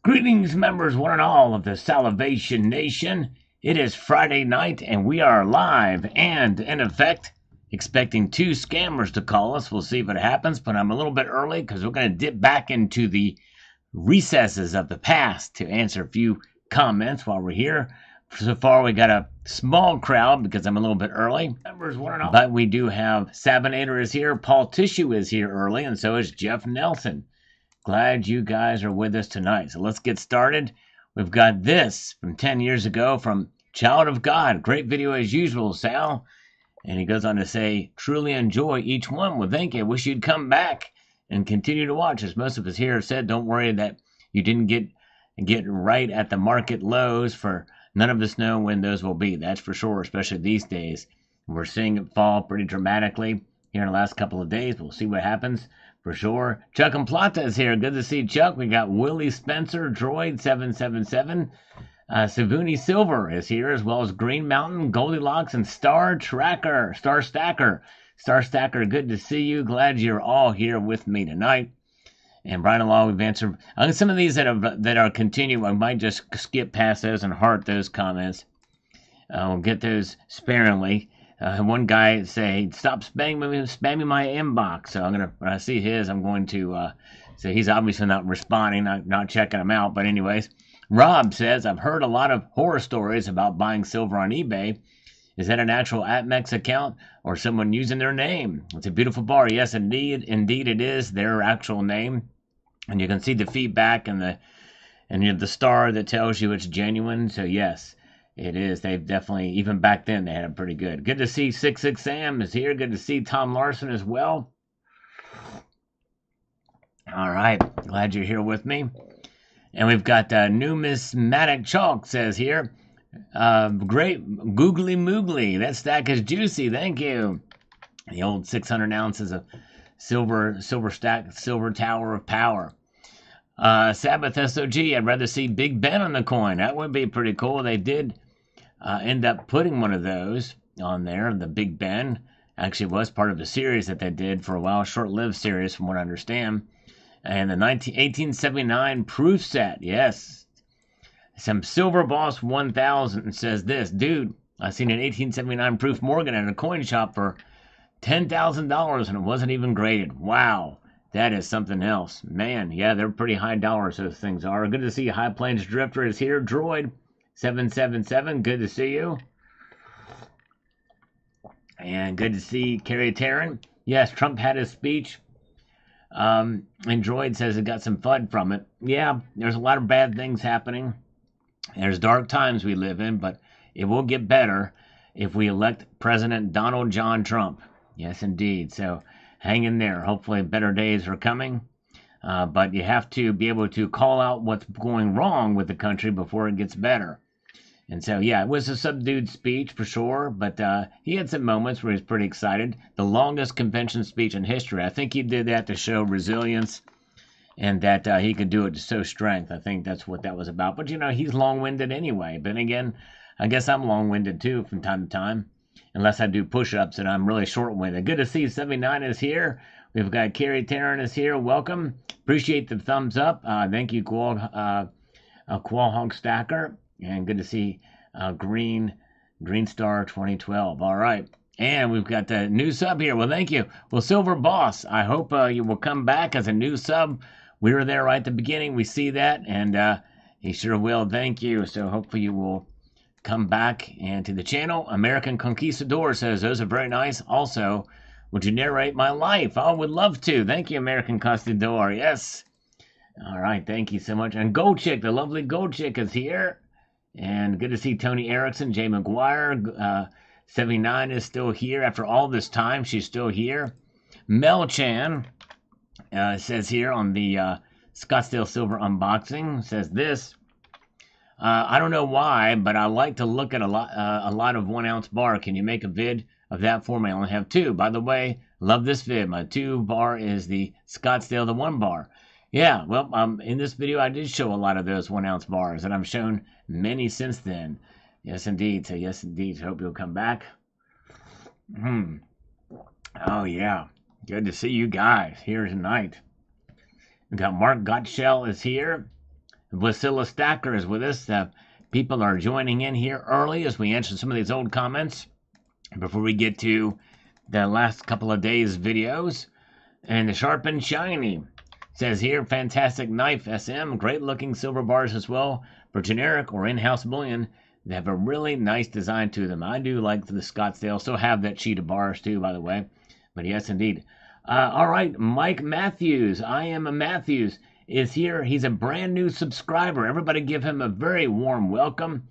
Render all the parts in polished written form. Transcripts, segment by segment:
Greetings, members, one and all of the Salivation Nation. It is Friday night, and we are live and, in effect, expecting two scammers to call us. We'll see if it happens, but I'm a little bit early because we're going to dip back into the recesses of the past to answer a few comments while we're here. So far, we got a small crowd because I'm a little bit early. Members, one and all. But we do have Sabinator is here, Paul Tissue is here early, and so is Jeff Nelson. Glad you guys are with us tonight. So let's get started. We've got this from 10 years ago from Child of God. Great video as usual, Sal. And he goes on to say, truly enjoy each one. Well, thank you. Wish you'd come back and continue to watch. As most of us here have said, don't worry that you didn't get right at the market lows, for none of us know when those will be. That's for sure, especially these days. We're seeing it fall pretty dramatically here in the last couple of days. We'll see what happens. For sure. Chuck and Plata is here. Good to see Chuck. We got Willie Spencer, Droid 777. Savuni Silver is here, as well as Green Mountain, Goldilocks, and Star Stacker. Star Stacker, good to see you. Glad you're all here with me tonight. And right along, we've answered some of these that are continuing. I might just skip past those and heart those comments. We'll get those sparingly. One guy say, stop spamming my inbox. So when I see his, I'm going to, so he's obviously not responding, not checking him out. But anyways, Rob says, I've heard a lot of horror stories about buying silver on eBay. Is that an actual APMEX account or someone using their name? It's a beautiful bar. Yes, indeed it is their actual name. And you can see the feedback and the star that tells you it's genuine. So yes. It is. They've definitely, even back then, they had it pretty good. Good to see 66 Sam is here. Good to see Tom Larson as well. All right. Glad you're here with me. And we've got Numismatic Chalk says here. Great. Googly Moogly. That stack is juicy. Thank you. The old 600 ounces of silver stack, silver tower of power. Sabbath SOG, I'd rather see Big Ben on the coin. That would be pretty cool. They did end up putting one of those on there. The Big Ben actually was part of the series that they did for a while, short-lived series from what I understand. And the 1879 proof set, yes. Some Silver Boss 1000 says this, dude, I seen an 1879 proof Morgan at a coin shop for $10,000 and it wasn't even graded. Wow. That is something else. Man, yeah, they're pretty high dollars, those things are. Good to see you. High Plains Drifter is here. Droid 777, good to see you. And good to see Carrie Tarrant. Yes, Trump had his speech. And Droid says it got some FUD from it. Yeah, there's a lot of bad things happening. There's dark times we live in, but it will get better if we elect President Donald John Trump. Yes, indeed. So hang in there. Hopefully better days are coming. But you have to be able to call out what's going wrong with the country before it gets better. And so, yeah, it was a subdued speech for sure, but he had some moments where he was pretty excited. The longest convention speech in history. I think he did that to show resilience and that he could do it to show strength. I think that's what that was about. But, you know, he's long-winded anyway. But again, I guess I'm long-winded too from time to time. Unless I do push-ups and I'm really short-winded. Good to see 79 is here. We've got Carrie Tarrant is here. Welcome. Appreciate the thumbs up. Thank you, Qualhog Stacker. And good to see Green Star 2012. All right. And we've got the new sub here. Well, thank you. Well, Silver Boss, I hope you will come back as a new sub. We were there right at the beginning. We see that. And he sure will. Thank you. So hopefully you will come back and to the channel. American Conquistador says, those are very nice. Also, would you narrate my life? I would love to. Thank you, American Conquistador. Yes. All right. Thank you so much. And Gold Chick, the lovely Gold Chick is here. And good to see Tony Erickson, Jay McGuire. 79 is still here. After all this time, she's still here. Mel Chan says here on the Scottsdale Silver unboxing, says this. I don't know why, but I like to look at a lot of 1 ounce bar. Can you make a vid of that for me? I only have 2. By the way, love this vid. My 2 bar is the Scottsdale, the 1 bar. Yeah, well, in this video, I did show a lot of those 1 ounce bars, and I've shown many since then. Yes, indeed. So, yes, indeed. Hope you'll come back. Oh, yeah. Good to see you guys here tonight. We got Mark Gottschall is here. Vasilla Stacker is with us. People are joining in here early as we answer some of these old comments before we get to the last couple of days' videos. And the Sharp and Shiny says here, fantastic knife, SM, great looking silver bars as well for generic or in-house bullion. They have a really nice design to them. I do like the Scottsdale. Still have that sheet of bars too, by the way. But yes, indeed. All right, Mike Matthews. I am a Matthews is here. He's a brand new subscriber. Everybody give him a very warm welcome.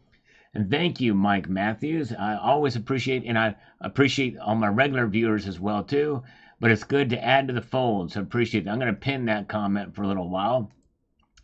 And thank you, Mike Matthews. I always appreciate, and I appreciate all my regular viewers as well too. But it's good to add to the fold, so appreciate it. I'm going to pin that comment for a little while.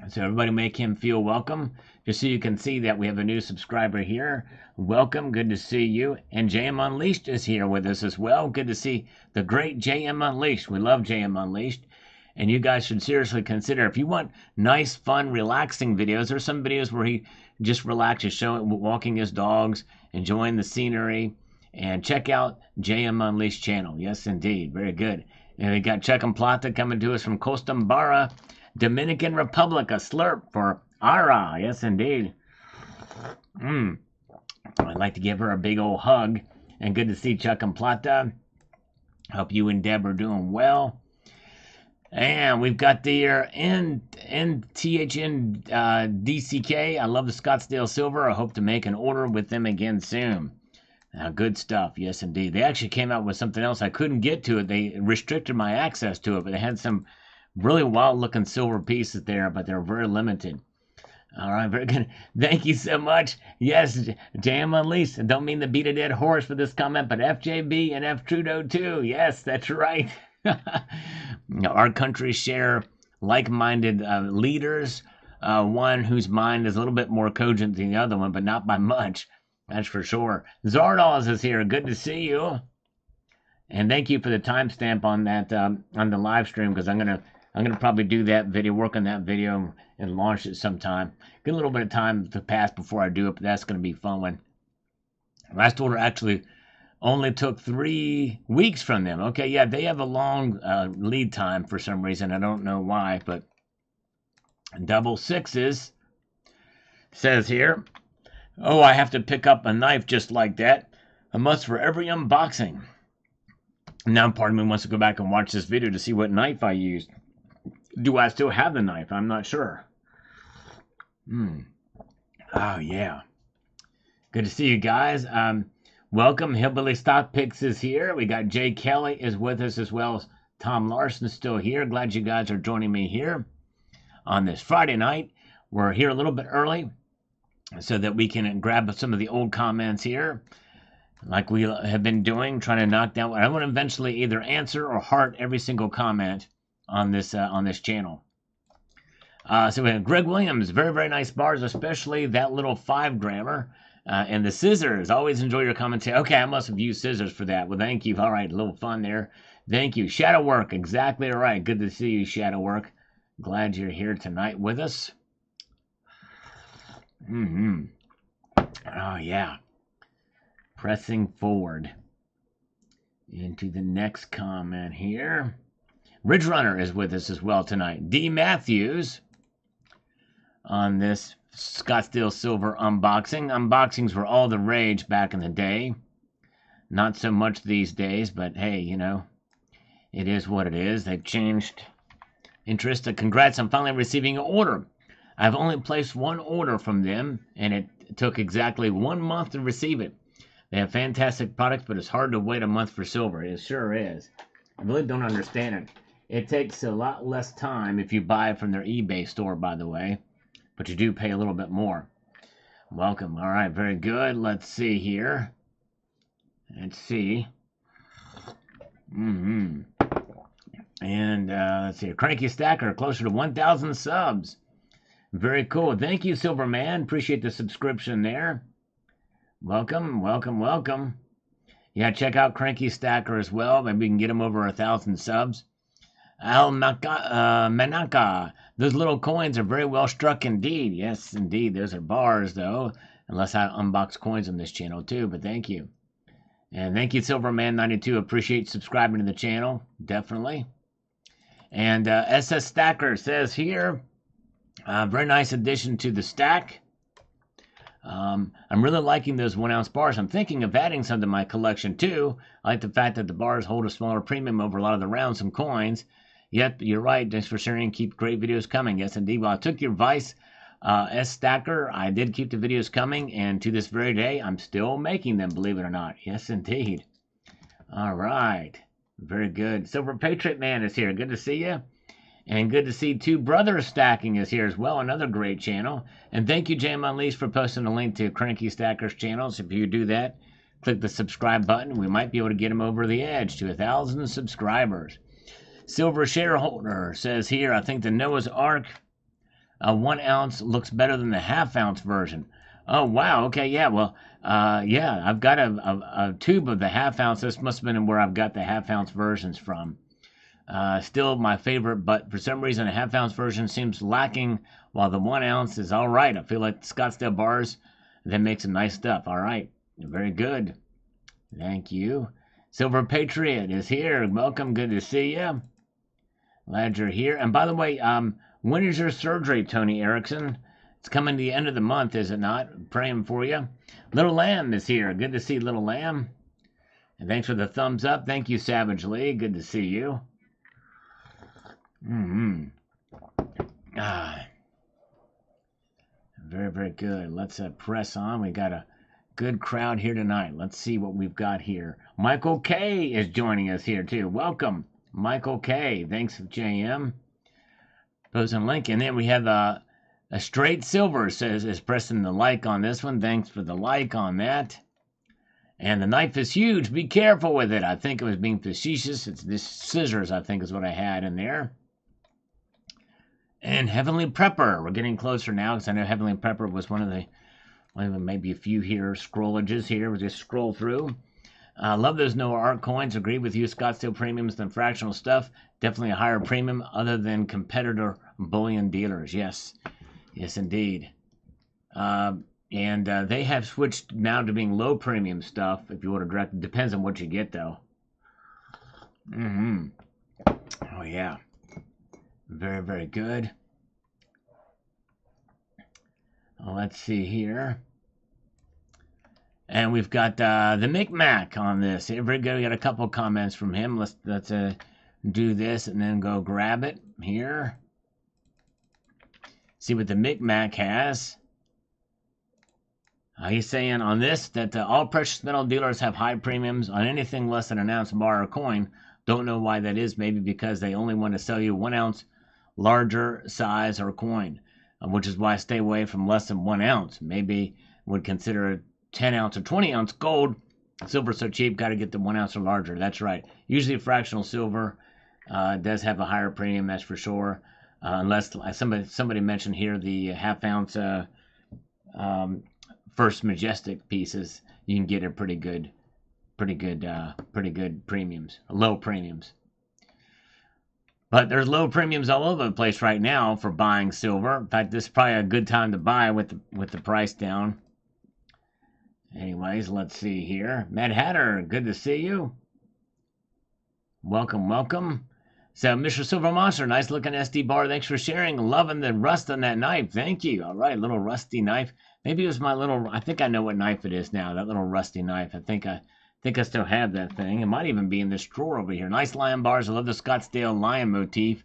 So everybody make him feel welcome, just so you can see that we have a new subscriber here. Welcome, good to see you. And JM Unleashed is here with us as well. Good to see the great JM Unleashed. We love JM Unleashed. And you guys should seriously consider, if you want nice, fun, relaxing videos, there's some videos where he just relaxes, showing, walking his dogs, enjoying the scenery. And check out JM Unleashed channel. Yes, indeed. Very good. And we got Chuck and Plata coming to us from Costa Mara, Dominican Republic. A slurp for Ara. Yes, indeed. I'd like to give her a big old hug. And good to see Chuck and Plata. Hope you and Deb are doing well. And we've got the NTHN DCK. I love the Scottsdale Silver. I hope to make an order with them again soon. Good stuff. Yes, indeed. They actually came out with something else. I couldn't get to it. They restricted my access to it, but they had some really wild-looking silver pieces there, but they're very limited. All right, very good. Thank you so much. Yes, JM Unleashed. I don't mean to beat a dead horse for this comment, but FJB and F Trudeau too. Yes, that's right. Our countries share like-minded leaders. One whose mind is a little bit more cogent than the other one, but not by much. That's for sure. Zardoz is here. Good to see you. And thank you for the timestamp on that on the live stream, because I'm gonna probably do that video, work on that video, and launch it sometime. Get a little bit of time to pass before I do it, but that's gonna be fun one. Last order actually only took 3 weeks from them. Okay, yeah, they have a long lead time for some reason. I don't know why, but double sixes says here. Oh, I have to pick up a knife just like that. A must for every unboxing. Now, part of me wants to go back and watch this video to see what knife I used. Do I still have the knife? I'm not sure. Oh, yeah. Good to see you guys. Welcome. Hillbilly Stock Picks is here. We got Jay Kelly is with us, as well as Tom Larson still here. Glad you guys are joining me here on this Friday night. We're here a little bit early, so that we can grab some of the old comments here, like we have been doing, trying to knock down. I want to eventually either answer or heart every single comment on this channel. So we have Greg Williams, very, very nice bars, especially that little 5-grammer. And the scissors, always enjoy your commentary. Okay, I must have used scissors for that. Well, thank you. All right, a little fun there. Thank you. Shadow Work, exactly right. Good to see you, Shadow Work. Glad you're here tonight with us. Oh, yeah. Pressing forward into the next comment here. Ridge Runner is with us as well tonight. D. Matthews on this Scottsdale Silver unboxing. Unboxings were all the rage back in the day. Not so much these days, but hey, you know, it is what it is. They've changed interest. Congrats on finally receiving an order. I've only placed one order from them, and it took exactly 1 month to receive it. They have fantastic products, but it's hard to wait a month for silver. It sure is. I really don't understand it. It takes a lot less time if you buy from their eBay store, by the way, but you do pay a little bit more. Welcome. All right, very good. Let's see here. Let's see. And let's see. Cranky Stacker, closer to 1,000 subs. Very cool. Thank you, Silverman. Appreciate the subscription there. Welcome, welcome, welcome. Yeah, check out Cranky Stacker as well. Maybe we can get him over 1,000 subs. Manaka. Those little coins are very well struck indeed. Yes, indeed. Those are bars, though. Unless I unbox coins on this channel, too. But thank you. And thank you, Silverman92. Appreciate subscribing to the channel. Definitely. And SS Stacker says here, Very nice addition to the stack. I'm really liking those 1 ounce bars. I'm thinking of adding some to my collection too. I like the fact that the bars hold a smaller premium over a lot of the rounds and coins. Yep, you're right. Thanks for sharing. Keep great videos coming. Yes, indeed. Well, I took your advice, S Stacker. I did keep the videos coming, and to this very day, I'm still making them, believe it or not. Yes, indeed. All right. Very good. Silver Patriot Man is here. Good to see you. And good to see Two Brothers Stacking is here as well, another great channel. And thank you, Jam Unleashed, for posting a link to Cranky Stacker's channels. If you do that, click the subscribe button. We might be able to get him over the edge to 1,000 subscribers. Silver Shareholder says here, I think the Noah's Ark 1 ounce looks better than the half-ounce version. Oh, wow. Okay, yeah, well, yeah, I've got a tube of the half-ounce. This must have been where I've got the half-ounce versions from. Still my favorite, but for some reason a half-ounce version seems lacking, while the 1 ounce is all right. I feel like the Scottsdale bars, they make some nice stuff. All right, very good. Thank you. Silver Patriot is here. Welcome, good to see you. Glad you're here. And by the way, when is your surgery, Tony Erickson? It's coming to the end of the month, is it not? Praying for you. Little Lamb is here. Good to see Little Lamb. And thanks for the thumbs up. Thank you, Savage Lee. Good to see you. Very, very good. Let's press on. We got a good crowd here tonight. Let's see what we've got here. Michael K is joining us here too. Welcome, Michael K. Thanks, JM. Posting a link. And then we have a Straight Silver is pressing the like on this one. Thanks for the like on that. And the knife is huge. Be careful with it. I think it was being facetious. It's this scissors, I think, is what I had in there. And Heavenly Prepper. We're getting closer now because I know Heavenly Prepper was one of the maybe a few here scrollages here. We'll just scroll through. Love those Noah Ark coins. Agree with you. Scottsdale premiums than fractional stuff. Definitely a higher premium other than competitor bullion dealers. Yes. Yes, indeed. And they have switched now to being low premium stuff. If you want to direct, depends on what you get though. Oh yeah. Very, very good. Let's see here. And we've got the Micmac on this. Very good. We got a couple comments from him. Let's do this and then go grab it here. See what the Micmac has. He's saying on this that all precious metal dealers have high premiums on anything less than an ounce bar or coin. Don't know why that is. Maybe because they only want to sell you 1 ounce larger size or coin, which is why I stay away from less than 1 ounce. Maybe would consider a 10 ounce or 20 ounce gold. Silver's so cheap, got to get the 1 ounce or larger. That's right. Usually fractional silver does have a higher premium, that's for sure. Unless somebody mentioned here the half ounce First Majestic pieces, you can get a pretty good premiums, low premiums. But there's low premiums all over the place right now for buying silver. In fact, this is probably a good time to buy with the price down. Anyways, let's see here. Mad Hatter, good to see you. Welcome, welcome. So, Mr. Silver Monster, nice looking SD bar. Thanks for sharing. Loving the rust on that knife. Thank you. All right, little rusty knife. Maybe it was my little, I think I know what knife it is now. That little rusty knife. I think I still have that thing. It might even be in this drawer over here. Nice lion bars. I love the Scottsdale lion motif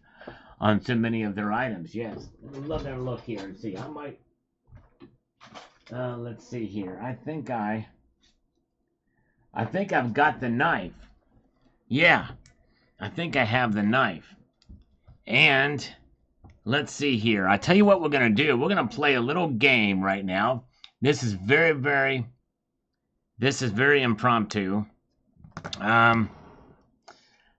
on so many of their items. Yes. I'd love to have a look here and see. I might. Let's see here. I think I've got the knife. Yeah. I think I have the knife. And let's see here. I tell you what we're going to do. We're going to play a little game right now. This is very impromptu.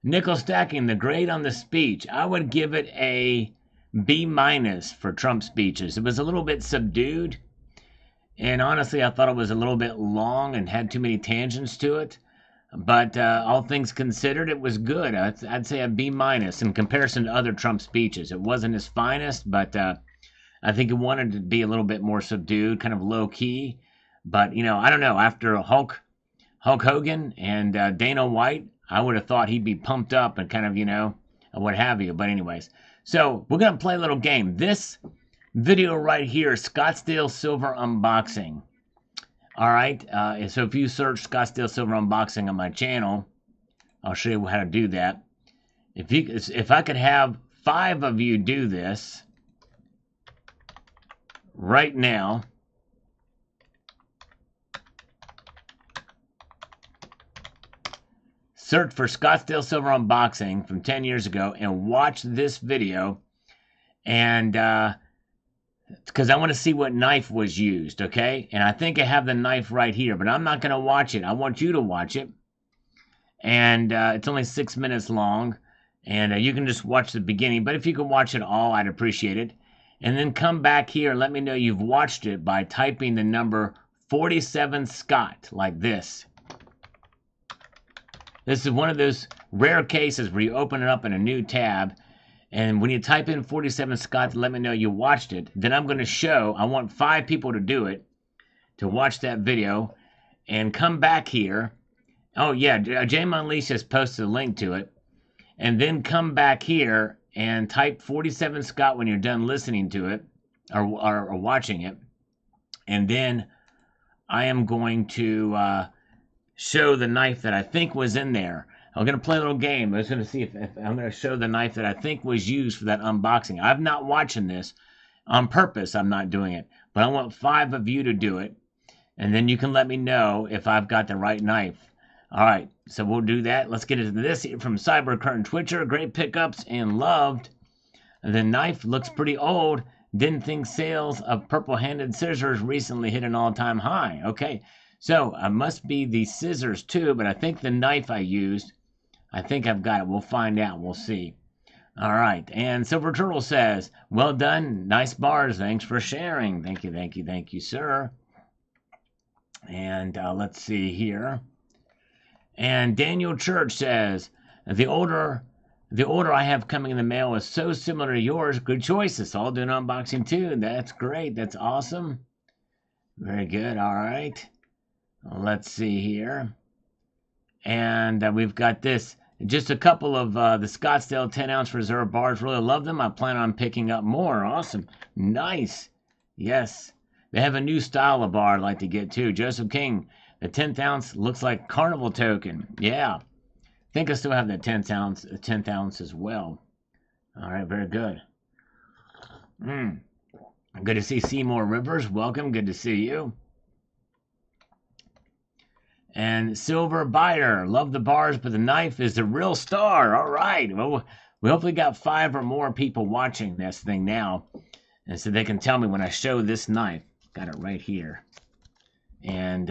Nickel stacking, the grade on the speech. I would give it a B- for Trump speeches. It was a little bit subdued. And honestly, I thought it was a little bit long and had too many tangents to it. But all things considered, it was good. I'd say a B- in comparison to other Trump speeches. It wasn't his finest, but I think it wanted to be a little bit more subdued, kind of low key. But, you know, I don't know. After Hulk Hogan and Dana White, I would have thought he'd be pumped up and kind of, you know, what have you. But anyways, so we're going to play a little game. This video right here, Scottsdale Silver Unboxing. All right, so if you search Scottsdale Silver Unboxing on my channel, I'll show you how to do that. If I could have 5 of you do this right now, search for Scottsdale Silver Unboxing from 10 years ago and watch this video, and because I want to see what knife was used, okay? And I think I have the knife right here, but I'm not going to watch it. I want you to watch it. And it's only 6 minutes long, and you can just watch the beginning. But if you can watch it all, I'd appreciate it. And then come back here and let me know you've watched it by typing the number 47 Scott, like this. This is one of those rare cases where you open it up in a new tab, and when you type in 47 Scott to let me know you watched it, then I'm going to show, I want 5 people to do it, to watch that video, and come back here. Oh yeah, Jame Unleashed has posted a link to it. And then come back here and type 47 Scott when you're done listening to it, or watching it. And then I am going to show the knife that I think was in there. I'm going to play a little game. I was going to see if I'm going to show the knife that I think was used for that unboxing. I'm not watching this on purpose. I'm not doing it. But I want 5 of you to do it. And then you can let me know if I've got the right knife. All right, so we'll do that. Let's get into this from Cyber Current Twitcher. Great pickups and loved. The knife looks pretty old. Didn't think sales of purple-handed scissors recently hit an all-time high. Okay, so it must be the scissors too, but I think the knife I used, I think I've got it. We'll find out. We'll see. All right, and Silver Turtle says, well done. Nice bars. Thanks for sharing. Thank you, thank you, thank you, sir. And let's see here. And Daniel Church says, the order I have coming in the mail is so similar to yours. Good choices. I'll do an unboxing too. That's great. That's awesome. Very good. All right. Let's see here. And we've got this. Just a couple of the Scottsdale 10-ounce reserve bars. Really love them. I plan on picking up more. Awesome. Nice. Yes. They have a new style of bar I'd like to get too. Joseph King. The 10th ounce looks like carnival token. Yeah. I think I still have the 10th ounce as well. All right, very good. Good to see Seymour Rivers. Welcome. Good to see you. And Silver Biter. Love the bars, but the knife is the real star. All right. Well, we hopefully got 5 or more people watching this thing now. And so they can tell me when I show this knife. Got it right here. And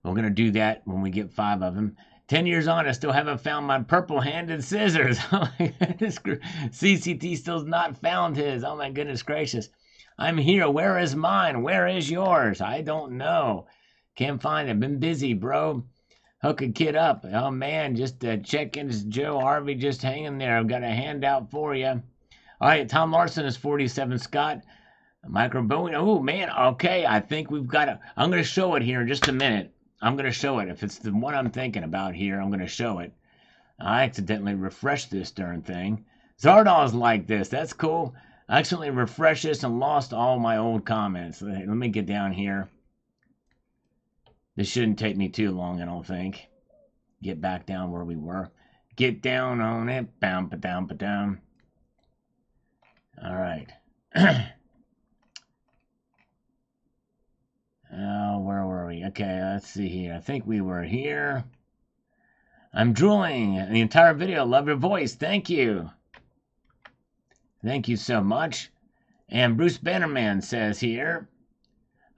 we're going to do that when we get 5 of them. 10 years on, I still haven't found my purple-handed scissors. Oh, my goodness. CCT still's not found his. Oh, my goodness gracious. I'm here. Where is mine? Where is yours? I don't know. Can't find it. Been busy, bro. Hook a kid up. Oh, man, just check in. It's Joe Harvey just hanging there. I've got a handout for you. All right, Tom Larson is 47 Scott. Micro Boeing. Oh, man. Okay, I think we've got it. I'm going to show it here in just a minute. I'm going to show it. If it's the one I'm thinking about here, I'm going to show it. I accidentally refreshed this darn thing. Zardal's like this. That's cool. I accidentally refreshed this and lost all my old comments. Let me get down here. This shouldn't take me too long, I don't think. Get back down where we were. Get down on it. Bam, ba-down, ba-down. All right. Oh, where were we? Okay, let's see here. I think we were here. I'm drooling the entire video. Love your voice. Thank you. Thank you so much. And Bruce Bannerman says here,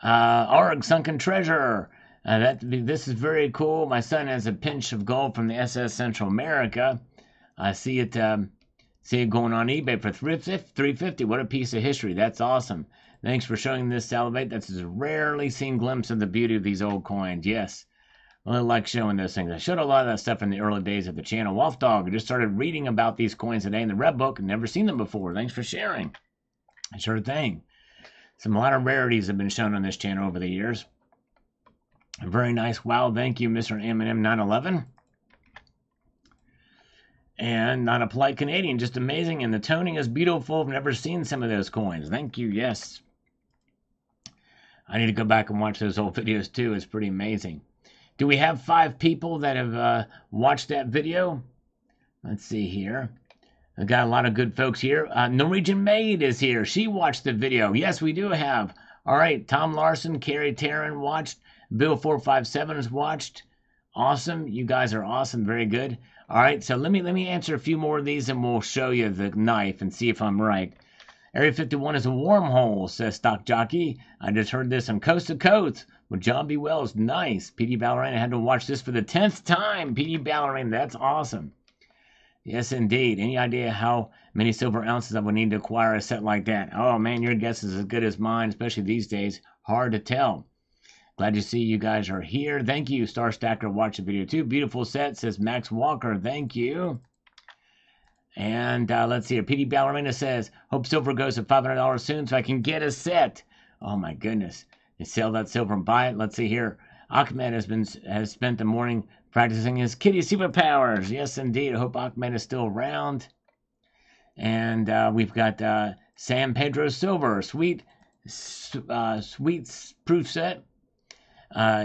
Arg Sunken Treasure. This is very cool. My son has a pinch of gold from the SS Central America. I see it going on eBay for $350. What a piece of history. That's awesome. Thanks for showing this, Salivate. That's a rarely seen glimpse of the beauty of these old coins. Yes, I really like showing those things. I showed a lot of that stuff in the early days of the channel. Wolf Dog, I just started reading about these coins today in the Red Book. Never seen them before. Thanks for sharing. Sure thing. A lot of rarities have been shown on this channel over the years. Very nice. Wow, thank you, Mr. M&M 911. And not a polite Canadian, just amazing. And the toning is beautiful. I've never seen some of those coins. Thank you. Yes. I need to go back and watch those old videos too. It's pretty amazing. Do we have 5 people that have watched that video? Let's see here. I got a lot of good folks here. Norwegian Maid is here. She watched the video. Yes, we do have. All right. Tom Larson, Carrie Taryn watched. Bill457 has watched. Awesome. You guys are awesome. Very good. All right. So let me answer a few more of these and we'll show you the knife and see if I'm right. Area 51 is a wormhole, says Stock Jockey. I just heard this on Coast to Coast with John B. Wells. Nice. PD Ballerina had to watch this for the 10th time. PD Ballerina, that's awesome. Yes, indeed. Any idea how many silver ounces I would need to acquire a set like that? Oh, man, your guess is as good as mine, especially these days. Hard to tell. Glad to see you guys are here. Thank you, Star Stacker. Watch the video, too. Beautiful set, says Max Walker. Thank you. And let's see here. PD Ballerina says, hope silver goes to $500 soon so I can get a set. Oh, my goodness. They sell that silver and buy it. Let's see here. Ahmed has spent the morning practicing his kitty superpowers. Yes, indeed. I hope Ahmed is still around. And we've got Sam Pedro Silver, sweet proof set.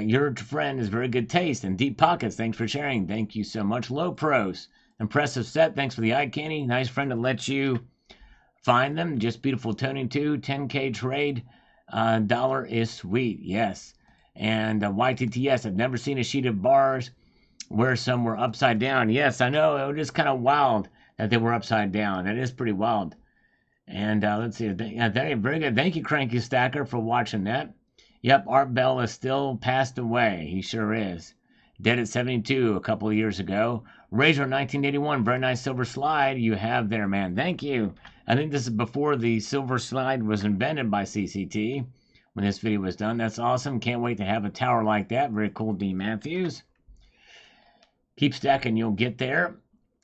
Your friend is very good taste and deep pockets. Thanks for sharing. Thank you so much. Low pros. Impressive set. Thanks for the eye candy. Nice friend to let you find them. Just beautiful toning too. 10K trade. Dollar is sweet. Yes. And YTTS. I've never seen a sheet of bars where some were upside down. Yes, I know. It was kind of wild that they were upside down. That is pretty wild. And let's see. Very good. Thank you, Cranky Stacker, for watching that. Yep, Art Bell is still passed away. He sure is. Dead at 72 a couple of years ago. Razor 1981. Very nice silver slide you have there, man. Thank you. I think this is before the silver slide was invented by CCT when this video was done. That's awesome. Can't wait to have a tower like that. Very cool, D. Matthews. Keep stacking, you'll get there.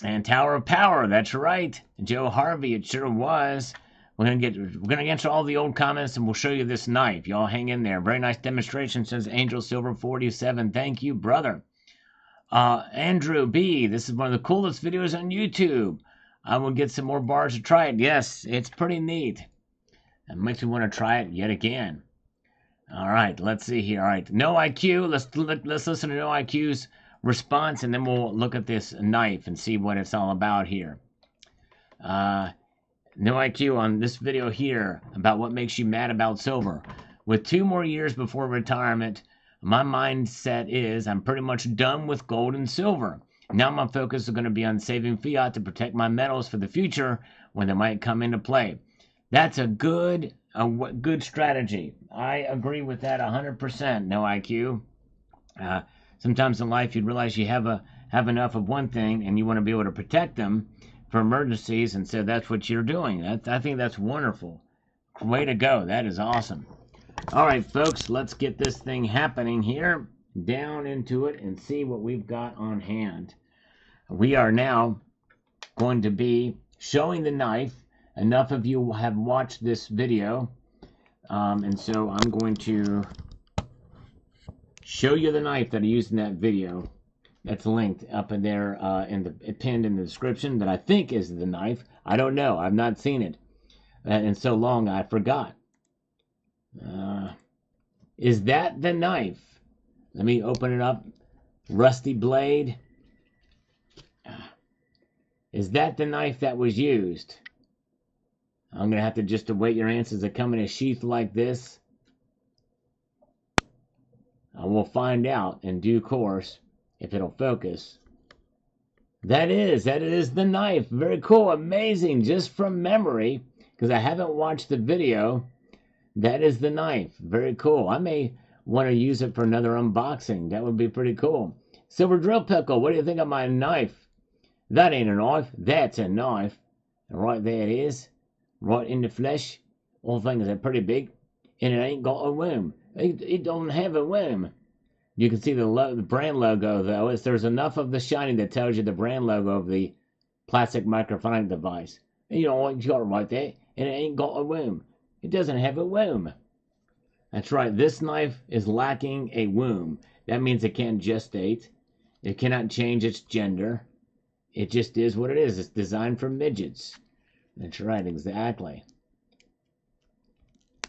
And Tower of Power, that's right. Joe Harvey, it sure was. We're gonna answer all the old comments and we'll show you this knife. Y'all hang in there. Very nice demonstration, says Angel Silver 47. Thank you, brother. Andrew B, this is one of the coolest videos on YouTube. I will get some more bars to try it. Yes, it's pretty neat. It makes me want to try it yet again. All right, let's see here. All right, No IQ. Let's listen to No IQ's response, and then we'll look at this knife and see what it's all about here. No IQ on this video here about what makes you mad about silver. With 2 more years before retirement, my mindset is I'm pretty much done with gold and silver. Now my focus is going to be on saving fiat to protect my metals for the future when they might come into play. That's a good strategy. I agree with that 100%. No IQ. Sometimes in life you realize you have enough of one thing and you want to be able to protect them for emergencies, and so that's what you're doing. I think that's wonderful. Way to go. That is awesome. All right, folks, let's get this thing happening here. Down into it and see what we've got on hand. We are now going to be showing the knife. Enough of you have watched this video, and so I'm going to show you the knife that I used in that video. That's linked up in there, pinned in the description. That I think is the knife. I don't know. I've not seen it in so long. I forgot. Is that the knife? Let me open it up. Rusty blade. Is that the knife that was used? I'm going to have to just await your answers that come in a sheath like this. I will find out in due course if it'll focus. That is the knife. Very cool. Amazing. Just from memory, because I haven't watched the video. That is the knife. Very cool. I may want to use it for another unboxing. That would be pretty cool. Silver drill pickle. What do you think of my knife? That ain't a knife. That's a knife. And right there it is. Right in the flesh. All things are pretty big. And it ain't got a worm. It don't have a worm. You can see the brand logo, though. There's enough of the shiny that tells you the brand logo of the plastic microphonic device. And you know what? You got it right there. And it ain't got a worm. It doesn't have a womb. That's right. This knife is lacking a womb. That means it can't gestate. It cannot change its gender. It just is what it is. It's designed for midgets. That's right, exactly.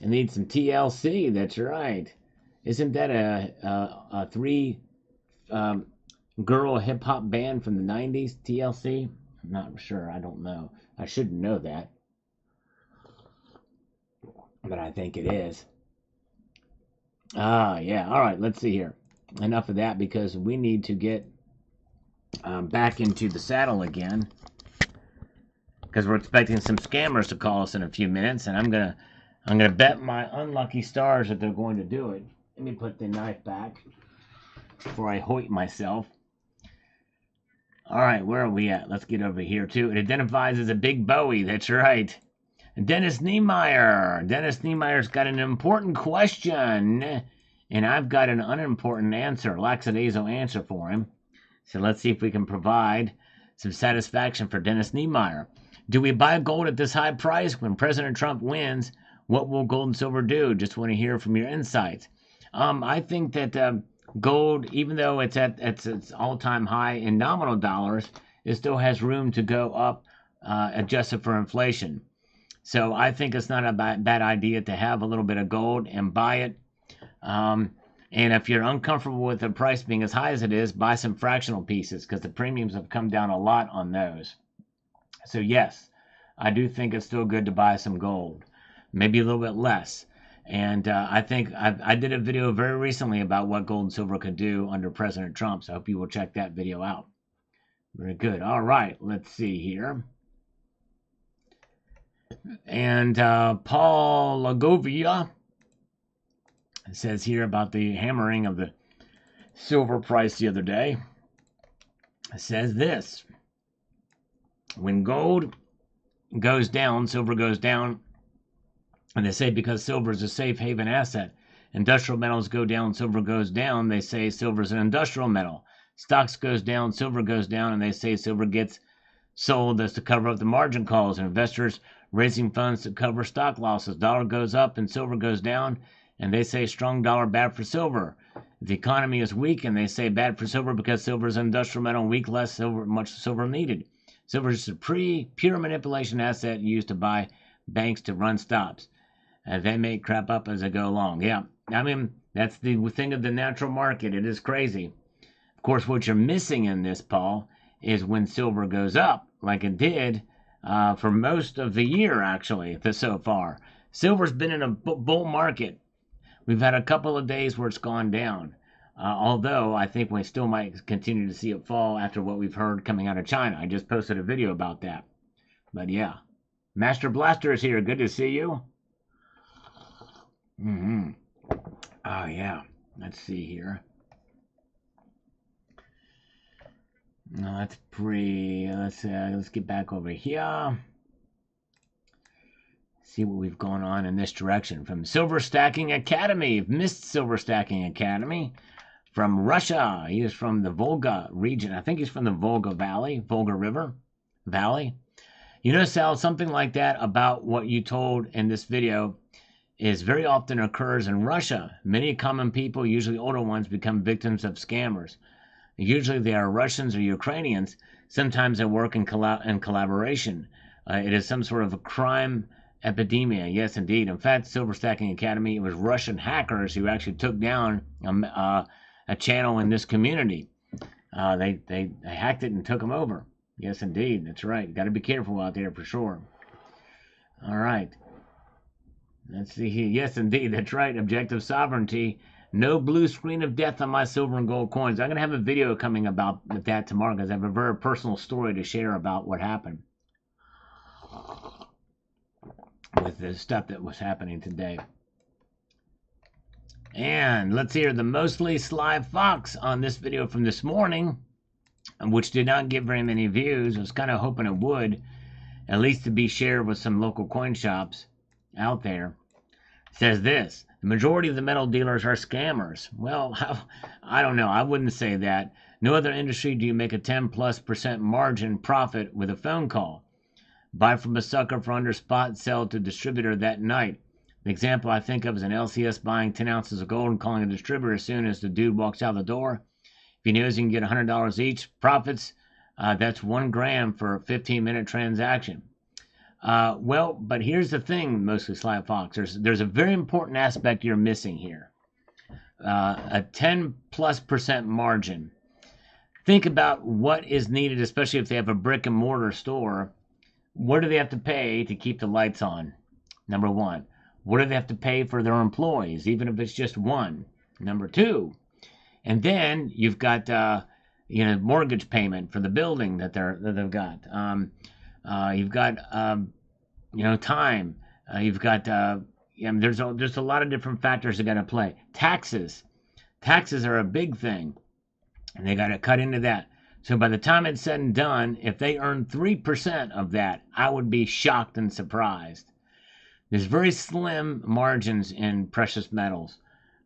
It needs some TLC. That's right. Isn't that a three girl hip hop band from the 90s? TLC? I'm not sure. I don't know. I should know that, but I think it is. Ah, yeah. All right. Let's see here. Enough of that because we need to get back into the saddle again because we're expecting some scammers to call us in a few minutes, and I'm gonna bet my unlucky stars that they're going to do it. Let me put the knife back before I hoit myself. All right, where are we at? Let's get over here too. It identifies as a big Bowie. That's right. Dennis Niemeyer. Dennis Niemeyer's got an important question, and I've got an unimportant answer, lackadaisical answer for him. So let's see if we can provide some satisfaction for Dennis Niemeyer. Do we buy gold at this high price? When President Trump wins, what will gold and silver do? Just want to hear from your insights. I think that gold, even though it's at its all-time high in nominal dollars, it still has room to go up, adjusted for inflation. So I think it's not a bad idea to have a little bit of gold and buy it. And if you're uncomfortable with the price being as high as it is, buy some fractional pieces because the premiums have come down a lot on those. So yes, I do think it's still good to buy some gold, maybe a little bit less. And I think I did a video very recently about what gold and silver could do under President Trump. So I hope you will check that video out. Very good. All right, let's see here. And Paul Lagovia says here about the hammering of the silver price the other day. It says this: when gold goes down, silver goes down. And they say because silver is a safe haven asset, industrial metals go down, silver goes down. They say silver is an industrial metal. Stocks goes down, silver goes down, and they say silver gets sold as to cover up the margin calls. And investors raising funds to cover stock losses. Dollar goes up and silver goes down, and they say strong dollar bad for silver. If the economy is weak, and they say bad for silver because silver is an industrial metal, weak, less silver, much silver needed. Silver is a pure manipulation asset used to buy banks to run stops. They make crap up as they go along. Yeah, I mean, that's the thing of the natural market. It is crazy. Of course, what you're missing in this, Paul, is when silver goes up, like it did for most of the year, actually, so far. Silver's been in a bull market. We've had a couple of days where it's gone down, although I think we still might continue to see it fall after what we've heard coming out of China. I just posted a video about that. But yeah, Master Blaster is here. Good to see you. Oh, yeah. Let's see here. No, that's pretty. Let's get back over here. See what we've gone on in this direction. From Silver Stacking Academy. Missed Silver Stacking Academy. From Russia. He is from the Volga region. I think he's from the Volga Valley. Volga River Valley. You know, Sal, something like that about what you told in this video is very often occurs in Russia. Many common people, usually older ones, become victims of scammers. Usually they are Russians or Ukrainians. Sometimes they work in collaboration. It is some sort of a crime epidemic. Yes, indeed. In fact, Silver Stacking Academy, it was Russian hackers who actually took down a channel in this community. They hacked it and took them over. Yes, indeed. That's right. Got to be careful out there for sure. All right. Let's see here. Yes, indeed. That's right. Objective sovereignty. No blue screen of death on my silver and gold coins. I'm going to have a video coming about that tomorrow because I have a very personal story to share about what happened with the stuff that was happening today. And let's hear the mostly sly fox on this video from this morning, which did not get very many views. I was kind of hoping it would, at least to be shared with some local coin shops out there. It says this: the majority of the metal dealers are scammers. Well, I don't know. I wouldn't say that. No other industry do you make a 10+% margin profit with a phone call. Buy from a sucker for under spot, sell to distributor that night. The example I think of is an LCS buying 10 ounces of gold and calling a distributor as soon as the dude walks out the door. If he knows he can get $100 each, profits That's 1 gram for a 15-minute transaction. Well, but here's the thing, mostly Sly Fox. There's a very important aspect you're missing here. A 10+% margin. Think about what is needed, especially if they have a brick and mortar store. What do they have to pay to keep the lights on? Number one. What do they have to pay for their employees, even if it's just one? Number two. And then you've got mortgage payment for the building that they've got. You've got time. You've got there's a lot of different factors that got to play. Taxes are a big thing, and they got to cut into that. So by the time it's said and done, if they earn 3% of that, I would be shocked and surprised. There's very slim margins in precious metals,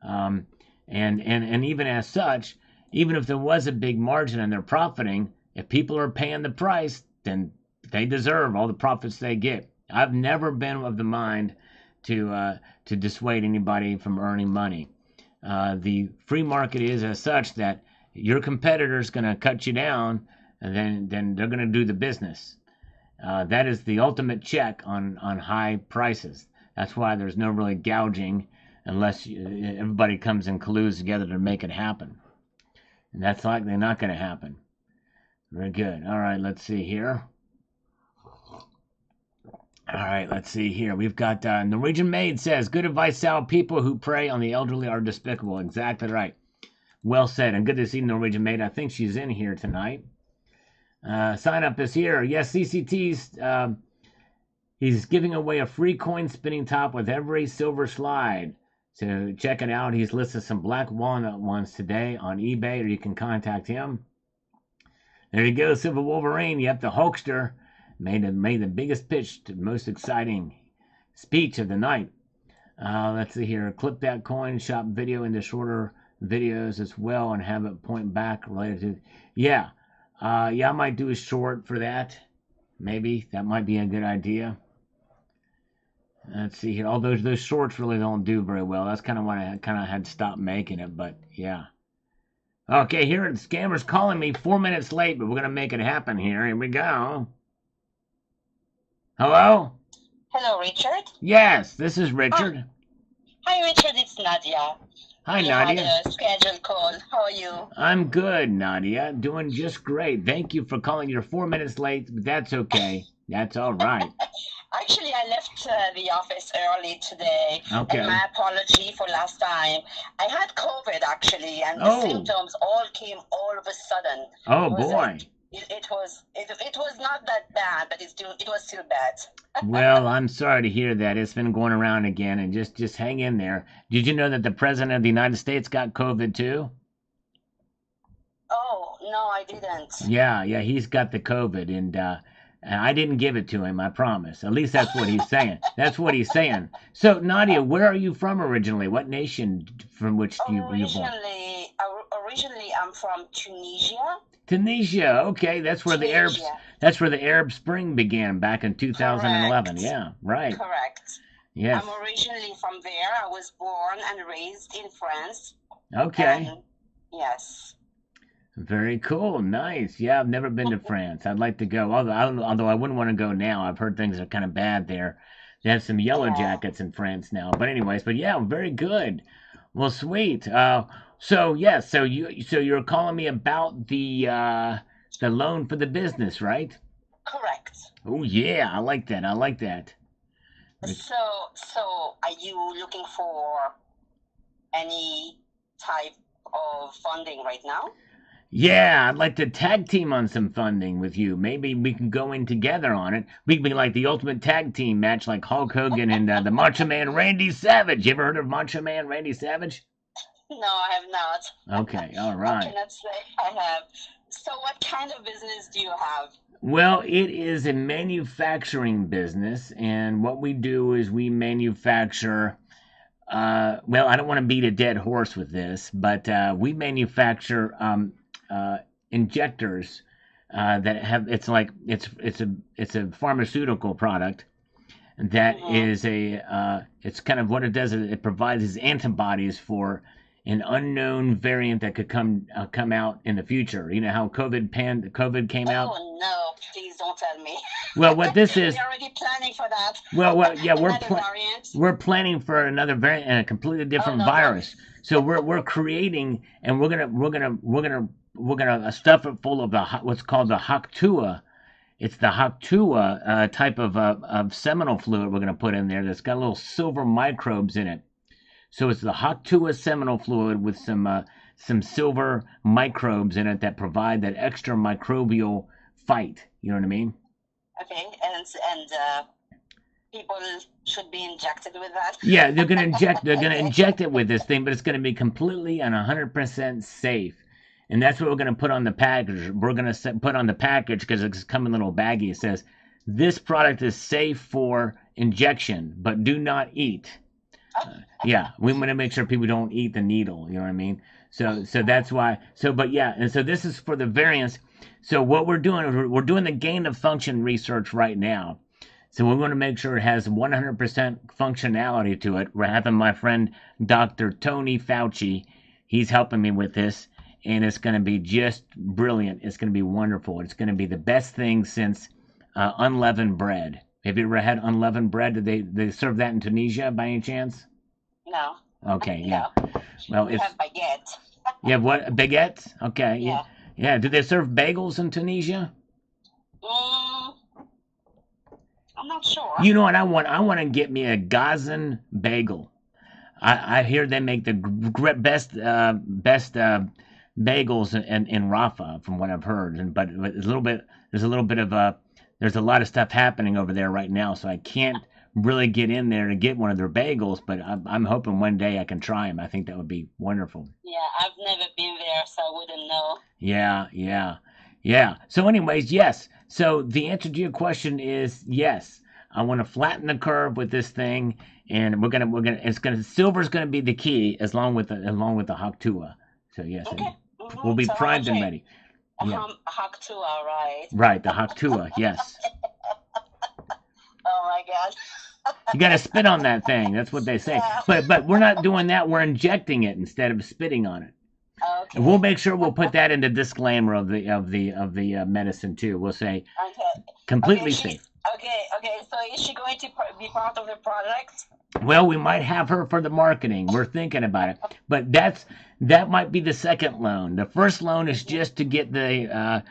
and even as such, even if there was a big margin and they're profiting, if people are paying the price, then they deserve all the profits they get. I've never been of the mind to dissuade anybody from earning money. The free market is as such that your competitor's going to cut you down, and then they're going to do the business. That is the ultimate check on high prices. That's why there's no really gouging unless everybody comes and colludes together to make it happen. And that's likely not going to happen. Very good. All right, let's see here. We've got Norwegian Maid says, good advice, Sal. People who prey on the elderly are despicable. Exactly right. Well said. And good to see Norwegian Maid. I think she's in here tonight. Sign up is here. Yes, CCT's. He's giving away a free coin spinning top with every silver slide. So check it out. He's listed some black walnut ones today on eBay, or you can contact him. There you go, Silver Wolverine. Yep, the Hulkster made the biggest pitch, to the most exciting speech of the night. Let's see here. Clip that coin shop video into shorter videos as well and have it point back related to. Yeah, I might do a short for that. Maybe that might be a good idea. Let's see here. Although those shorts really don't do very well. That's kind of why I kind of had to stop making it. But yeah. Okay, here the scammer's calling me 4 minutes late, but we're gonna make it happen here. Here we go. Hello? Hello, Richard. Yes, this is Richard. Hi, Richard. It's Nadia. Hi, We Nadia. had a scheduled call. How are you? I'm good, Nadia. Doing just great. Thank you for calling. You're 4 minutes late, but that's okay. That's all right. Actually, I left the office early today. Okay. And my apology for last time. I had COVID, actually, and the Oh. symptoms all came all of a sudden. Oh, It was boy. It was not that bad, but it was still bad. Well, I'm sorry to hear that. It's been going around again, and just hang in there. Did you know that the President of the United States got COVID too? Oh, no, I didn't. Yeah, he's got the COVID, and I didn't give it to him, I promise. At least that's what he's saying. That's what he's saying. So, Nadia, where are you from originally? What nation from which do you were you born? Originally, I'm from Tunisia. Tunisia. Okay, that's where the Arab Spring began back in 2011. Correct. Yeah, right. Correct. Yes. I'm originally from there. I was born and raised in France. Okay. And yes. Very cool. Nice. Yeah, I've never been to France. I'd like to go. Although I wouldn't want to go now. I've heard things are kind of bad there. They have some yellow Yeah. jackets in France now. But anyways, yeah, very good. Well, sweet. So you're calling me about the loan for the business, right? Correct. Oh yeah, I like that. So are you looking for any type of funding right now? Yeah, I'd like to tag team on some funding with you. Maybe we can go in together on it. We can be like the ultimate tag team match, like Hulk Hogan and the Macho Man Randy Savage. You ever heard of Macho Man Randy Savage? No, I have not. Okay, all I right. cannot say I have. So what kind of business do you have? Well, it is a manufacturing business, and what we do is we manufacture. Well, I don't want to beat a dead horse with this, but we manufacture injectors that have. It's a pharmaceutical product that is it's kind of what it does is it provides antibodies for an unknown variant that could come out in the future. You know how COVID came out. Oh no! Please don't tell me. Well, what this is, We're already planning for that. yeah, Another variant. we're planning for another variant and a completely Oh different no, don't. virus. So we're creating, and we're gonna stuff it full of what's called the Hactua. It's the Hactua type of seminal fluid we're gonna put in there that's got little silver microbes in it. So it's the Hactua seminal fluid with some silver microbes in it that provide that extra microbial fight. You know what I mean? Okay, and people should be injected with that. Yeah, they're gonna Okay. inject it with this thing, but it's gonna be completely and 100% safe. And that's what we're gonna put on the package. We're gonna put on the package because it's coming in a little baggie. It says this product is safe for injection, but do not eat. Yeah, we want to make sure people don't eat the needle. You know what I mean? So that's why. So but yeah, and so this is for the variants. So what we're doing is we're doing the gain of function research right now. So we want to make sure it has 100% functionality to it. We're having my friend Dr. Tony Fauci. He's helping me with this, and it's going to be just brilliant. It's going to be wonderful. It's going to be the best thing since unleavened bread. Have you ever had unleavened bread? Did they serve that in Tunisia by any chance? No. Okay, yeah. No. Well, We it's have baguette. you have what, baguettes? Okay, yeah, Yeah. yeah. Do they serve bagels in Tunisia? Mm, I'm not sure. You know what I want? I want to get me a Gazan bagel. I hear they make the best bagels in Rafa, from what I've heard. But there's a little bit of there's a lot of stuff happening over there right now, so I can't really get in there to get one of their bagels. But I'm hoping one day I can try them. I think that would be wonderful. Yeah, I've never been there, so I wouldn't know. Yeah, yeah, yeah. So, anyways, yes. So the answer to your question is yes. I want to flatten the curve with this thing, and silver's gonna be the key, along with the Hactua. So yes, Okay. we'll be So how primed much and I ready. Yeah, Haktua, right? right. The Hactua. Yes, Oh my God. you got to spit on that thing. That's what they say. Yeah. But we're not doing that. We're injecting it instead of spitting on it. Okay. And we'll make sure we'll put that in the disclaimer of the medicine too. We'll say Okay. completely Okay, safe. Okay. So is she going to be part of the product? Well, we might have her for the marketing. We're thinking about it, but that might be the second loan. The first loan is just to get the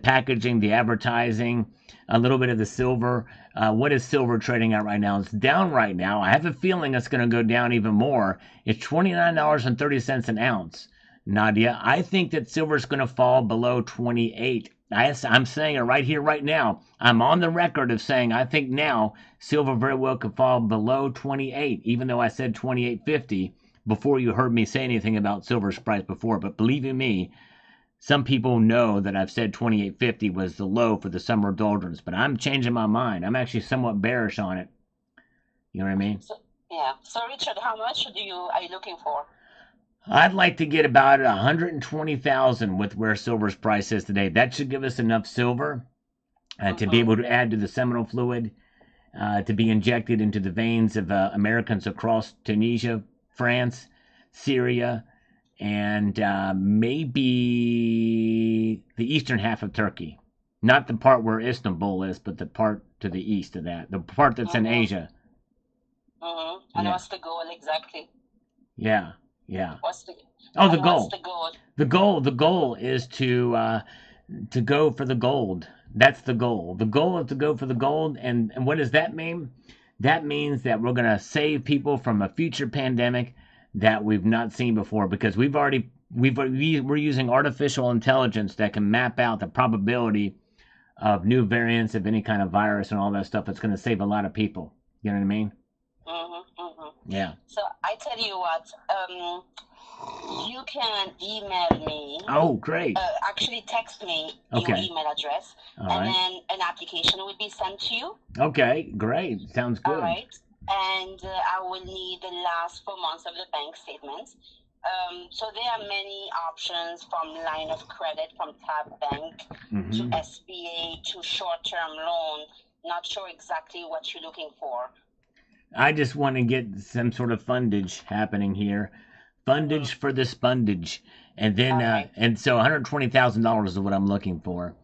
packaging, the advertising, a little bit of the silver. What is silver trading at right now? It's down right now. I have a feeling it's going to go down even more. It's $29.30 an ounce. Nadia, I think that silver is going to fall below 28. I'm saying it right here, right now. I'm on the record of saying I think now silver very well could fall below 28, even though I said 28.50 before you heard me say anything about silver's price before. But believe you me, some people know that I've said 28.50 was the low for the summer doldrums, but I'm changing my mind. I'm actually somewhat bearish on it. You know what I mean? So, yeah. So Richard, how much are you looking for? I'd like to get about 120,000 with where silver's price is today. That should give us enough silver to be able to add to the seminal fluid, to be injected into the veins of Americans across Tunisia, France, Syria, and maybe the eastern half of Turkey. Not the part where Istanbul is, but the part to the east of that. The part that's in Asia. And Yeah. what's the goal exactly? Yeah, yeah. What's the Oh, the and goal. what's the goal? The goal is to go for the gold. That's the goal. The goal is to go for the gold, and what does that mean? That means that we're gonna save people from a future pandemic that we've not seen before, because we're using artificial intelligence that can map out the probability of new variants of any kind of virus and all that stuff. It's gonna save a lot of people. You know what I mean? Yeah. So I tell you what, you can email me. Oh, great. Actually, text me Okay. your email address, All and right. then an application will be sent to you. Okay, great. Sounds good. All right. And I will need the last 4 months of the bank statements. So there are many options, from line of credit, from Tab Bank to SBA to short-term loan. Not sure exactly what you're looking for. I just want to get some sort of fundage happening here fundage for the spundage. And then, and so $120,000 is what I'm looking for.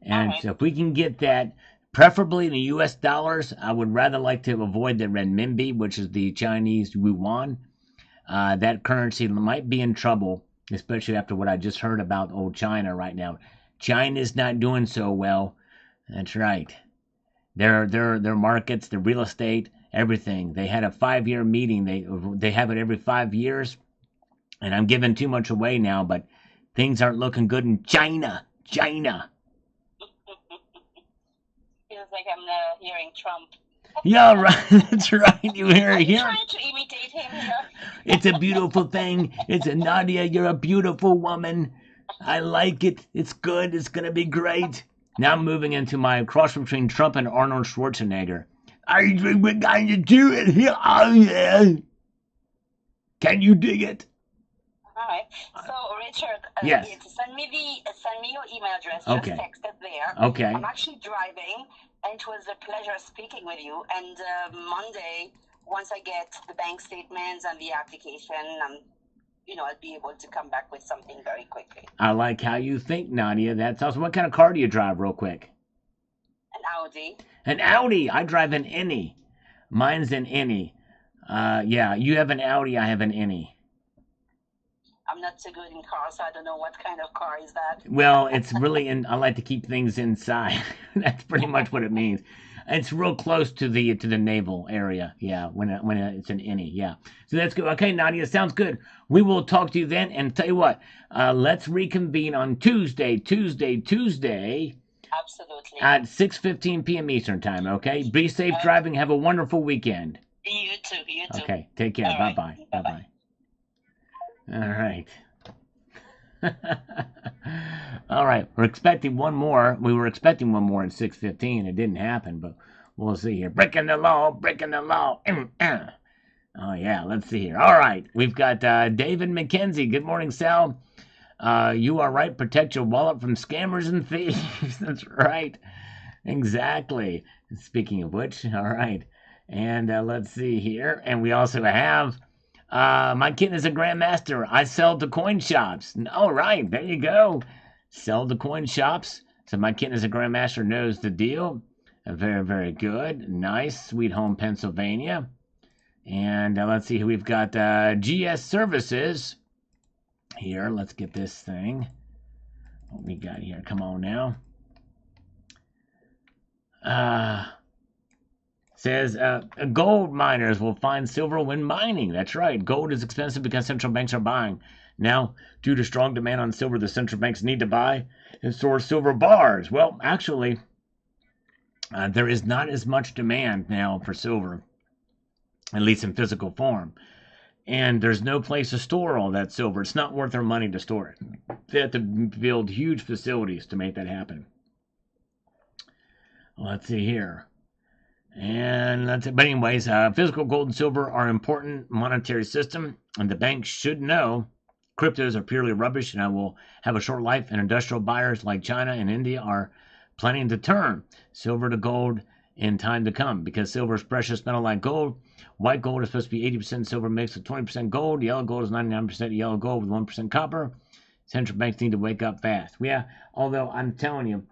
And so if we can get that, preferably in the U.S. dollars, I would rather like to avoid the renminbi, which is the Chinese yuan. That currency might be in trouble, especially after what I just heard about old China right now. China's not doing so well. That's right. Their markets, the real estate, everything. They had a 5-year meeting. They have it every 5 years, and I'm giving too much away now, but things aren't looking good in China. China. Feels like I'm hearing Trump. Yeah, right. That's right. You hear Are it you here. trying to imitate him here? It's a beautiful thing. It's a Nadia. You're a beautiful woman. I like it. It's good. It's gonna be great. Now I'm moving into my cross between Trump and Arnold Schwarzenegger. I think we're going to do it here. Oh yeah. Can you dig it? All right. So, Richard, yes. Send me your email address. Okay. Just text it there. Okay. I'm actually driving, and it was a pleasure speaking with you. And Monday, once I get the bank statements and the application, I'll be able to come back with something very quickly. I like how you think, Nadia. That's awesome. What kind of car do you drive, real quick? An Audi. An Audi. I drive an Innie. Mine's an Innie. Yeah, you have an Audi. I have an Innie. I'm not so good in cars, so I don't know what kind of car is that. Well, it's really I like to keep things inside. That's pretty much what it means. It's real close to the naval area. Yeah, when it's an Innie. Yeah. So that's good. Okay, Nadia, sounds good. We will talk to you then. And tell you what, let's reconvene on Tuesday. Absolutely. At 6:15 p.m. Eastern time. Okay. Be safe driving. Have a wonderful weekend. You too. Okay. Take care. Bye bye. Bye bye. All right. All right. We're expecting one more. We were expecting one more at 6:15. It didn't happen, but we'll see here. Breaking the law. Oh, yeah. Let's see here. All right. We've got David McKenzie. Good morning, Sal. You are right. Protect your wallet from scammers and thieves. That's right. Exactly. Speaking of which, all right. And let's see here. And we also have... my kid is a grandmaster. I sell to coin shops. All right, there you go. Sell to coin shops. So my kid is a grandmaster, knows the deal. Very, very good. Nice. Sweet Home, Pennsylvania. And let's see who we've got. GS Services. Here, let's get this thing. What we got here? Come on now. Says gold miners will find silver when mining. That's right. Gold is expensive because central banks are buying. Now, due to strong demand on silver, the central banks need to buy and store silver bars. Well, actually, there is not as much demand now for silver, at least in physical form. And there's no place to store all that silver. It's not worth their money to store it. They have to build huge facilities to make that happen. Let's see here. And that's it. But anyways, physical gold and silver are important monetary system, and the banks should know cryptos are purely rubbish and I will have a short life, and industrial buyers like China and India are planning to turn silver to gold in time to come, because silver is precious metal like gold. White gold is supposed to be 80% silver mixed with 20% gold. Yellow gold is 99% yellow gold with 1% copper. Central banks need to wake up fast. Yeah, although I'm telling you,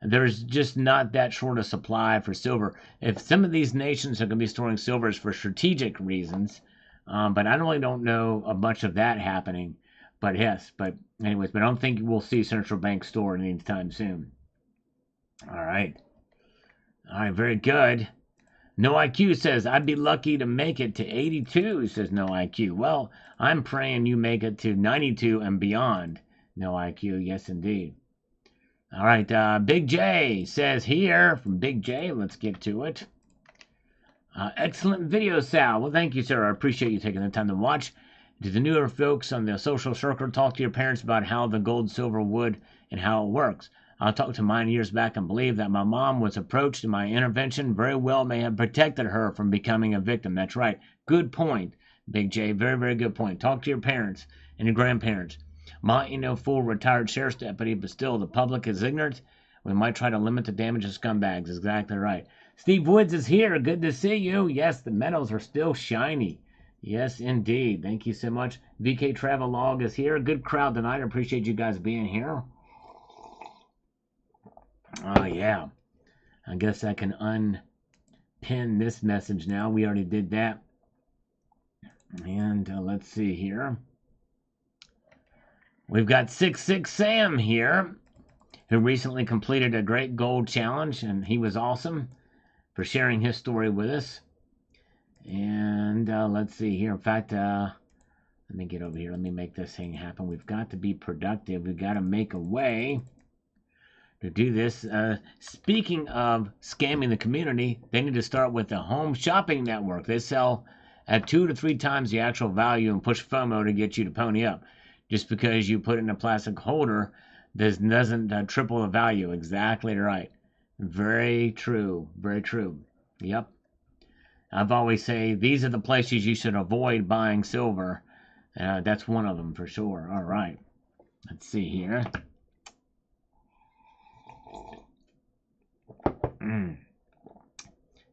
there's just not that short a supply for silver. If some of these nations are going to be storing silvers for strategic reasons, but I really don't know much of that happening. But yes, but anyways, but I don't think we'll see central banks store it anytime soon. All right, very good. No IQ says, I'd be lucky to make it to 82, says No IQ. Well, I'm praying you make it to 92 and beyond. No IQ, yes indeed. All right, Big J says here, from Big J, let's get to it. Excellent video, Sal. Well, thank you, sir. I appreciate you taking the time to watch. To the newer folks on the social circle, talk to your parents about how the gold, silver, wood, and how it works. I talked to mine years back and believe that my mom was approached and my intervention very well may have protected her from becoming a victim. That's right. Good point, Big J. Very, very good point. Talk to your parents and your grandparents. Might know full retired sheriff's deputy, but still the public is ignorant. We might try to limit the damage of scumbags. Exactly right. Steve Woods is here. Good to see you. Yes, the metals are still shiny. Yes, indeed. Thank you so much. VK Travelog is here. Good crowd tonight. I appreciate you guys being here. Oh, yeah. I guess I can unpin this message now. We already did that. And let's see here. We've got 66 Sam here, who recently completed a great gold challenge, and he was awesome for sharing his story with us. And let's see here. In fact, let me get over here. Let me make this thing happen. We've got to be productive. We've got to make a way to do this. Speaking of scamming the community, they need to start with the home shopping network. They sell at 2 to 3 times the actual value and push FOMO to get you to pony up. Just because you put it in a plastic holder doesn't triple the value. Exactly right. Very true. Very true. Yep. I've always say these are the places you should avoid buying silver. That's one of them for sure. All right. Let's see here.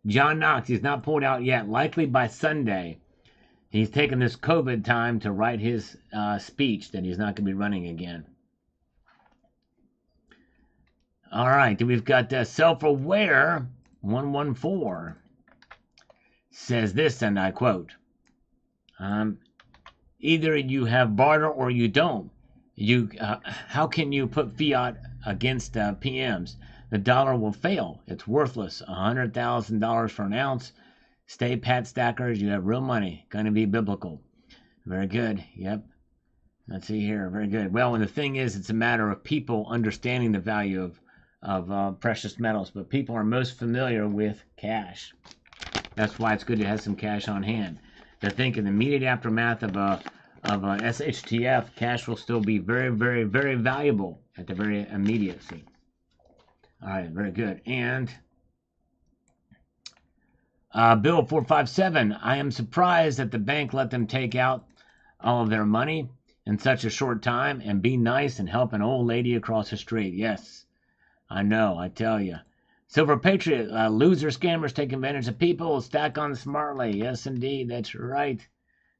John Knox, he's not pulled out yet. Likely by Sunday. He's taken this COVID time to write his speech that he's not going to be running again. All right, then we've got Self-Aware 114 says this, and I quote, either you have barter or you don't. How can you put fiat against PMs? The dollar will fail. It's worthless. $100,000 for an ounce. Stay pat stackers. You have real money. Going to be biblical. Very good. Yep. Let's see here. Very good. Well, and the thing is, it's a matter of people understanding the value of precious metals. But people are most familiar with cash. That's why it's good to have some cash on hand. I think in the immediate aftermath of SHTF, cash will still be very, very, very valuable at the very immediacy. All right. Very good. And Bill 457, I am surprised that the bank let them take out all of their money in such a short time and be nice and help an old lady across the street. Yes, I know, I tell you. Silver Patriot, loser scammers take advantage of people, stack on smartly. Yes, indeed, that's right.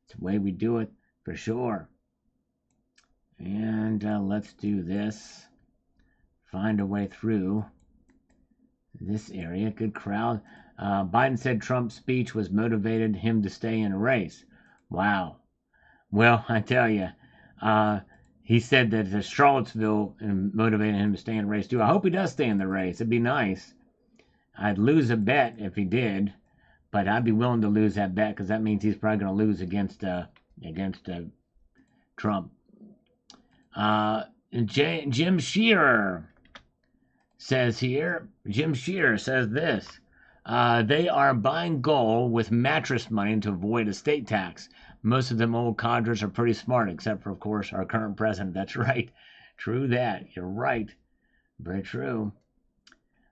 It's the way we do it, for sure. And let's do this. Find a way through this area. Good crowd. Biden said Trump's speech was motivated him to stay in a race. Wow. Well, I tell you, he said that the Charlottesville motivated him to stay in the race too. I hope he does stay in the race. It'd be nice. I'd lose a bet if he did, but I'd be willing to lose that bet because that means he's probably going to lose against Trump. Jim Shearer says here. Jim Shearer says this. They are buying gold with mattress money to avoid estate tax. Most of them old codgers are pretty smart, except for, of course, our current president. That's right. True that. You're right. Very true.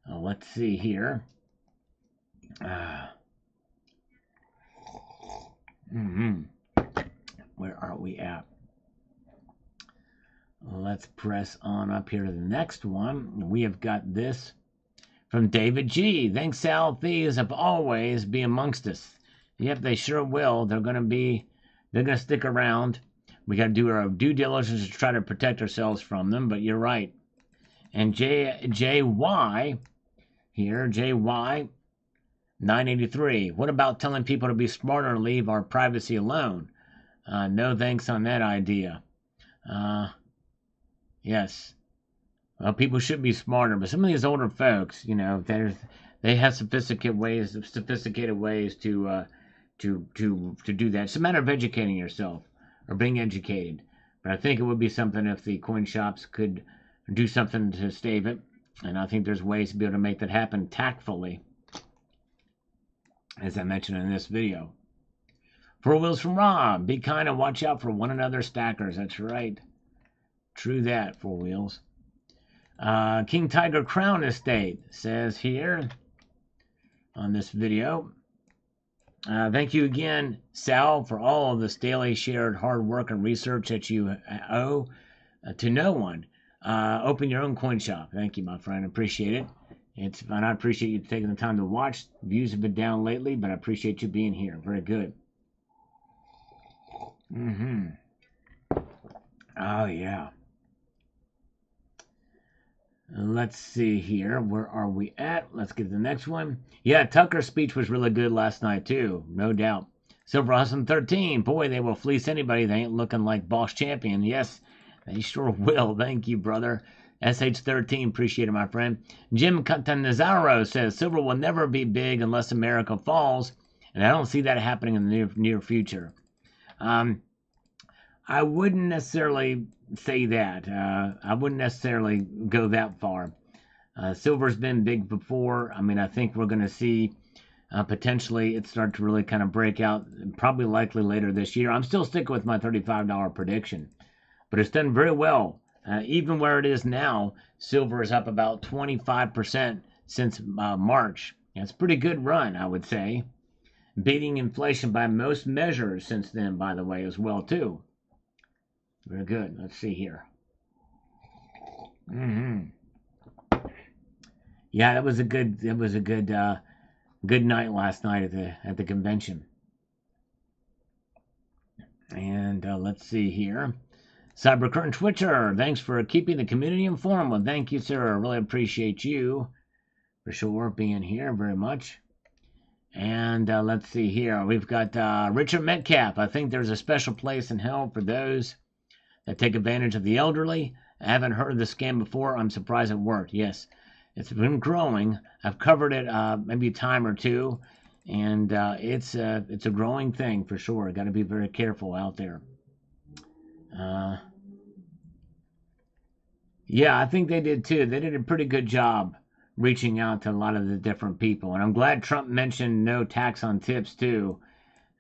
Let's see here. Where are we at? Let's press on up here to the next one. We have got this from David G. Thanks, Sal. Thieves have always be amongst us. Yep, they sure will. They're going to stick around. We got to do our due diligence to try to protect ourselves from them, but you're right. And JY here, JY 983. What about telling people to be smarter and leave our privacy alone? No thanks on that idea. Yes. Well, people should be smarter, but some of these older folks, you know, they have sophisticated ways to do that. It's a matter of educating yourself or being educated. But I think it would be something if the coin shops could do something to stave it. And I think there's ways to be able to make that happen tactfully, as I mentioned in this video. Four Wheels from Rob. Be kind and watch out for one another, stackers. That's right. True that, Four Wheels. King Tiger Crown Estate says here on this video. Thank you again, Sal, for all of this daily shared hard work and research that you owe to no one. Open your own coin shop. Thank you, my friend. Appreciate it. And I appreciate you taking the time to watch. Views have been down lately, but I appreciate you being here. Very good. Mm-hmm. Oh, yeah. Let's see here. Where are we at? Let's get to the next one. Yeah, Tucker's speech was really good last night, too. No doubt. Silver Hustle 13. Boy, they will fleece anybody. They ain't looking like boss champion. Yes, they sure will. Thank you, brother. SH13. Appreciate it, my friend. Jim Catanzaro says silver will never be big unless America falls. And I don't see that happening in the near future. I wouldn't necessarily say that. I wouldn't necessarily go that far. Silver's been big before. I mean, I think we're going to see potentially it start to really kind of break out, probably likely later this year. I'm still sticking with my $35 prediction, but it's done very well. Even where it is now, silver is up about 25% since March. It's a pretty good run, I would say. Beating inflation by most measures since then, by the way, as well, too. Very good. Let's see here. Mm-hmm. Yeah, that was a good. It was a good night last night at the convention. And let's see here. Cybercurrent Twitcher, thanks for keeping the community informed. Well, thank you, sir. I really appreciate you for sure being here very much. And let's see here. We've got Richard Metcalf. I think there's a special place in hell for those that take advantage of the elderly. I haven't heard of this scam before. I'm surprised it worked. Yes, it's been growing. I've covered it maybe a time or two, and it's a growing thing for sure. Got to be very careful out there. Yeah, I think they did too. They did a pretty good job reaching out to a lot of the different people, and I'm glad Trump mentioned no tax on tips too.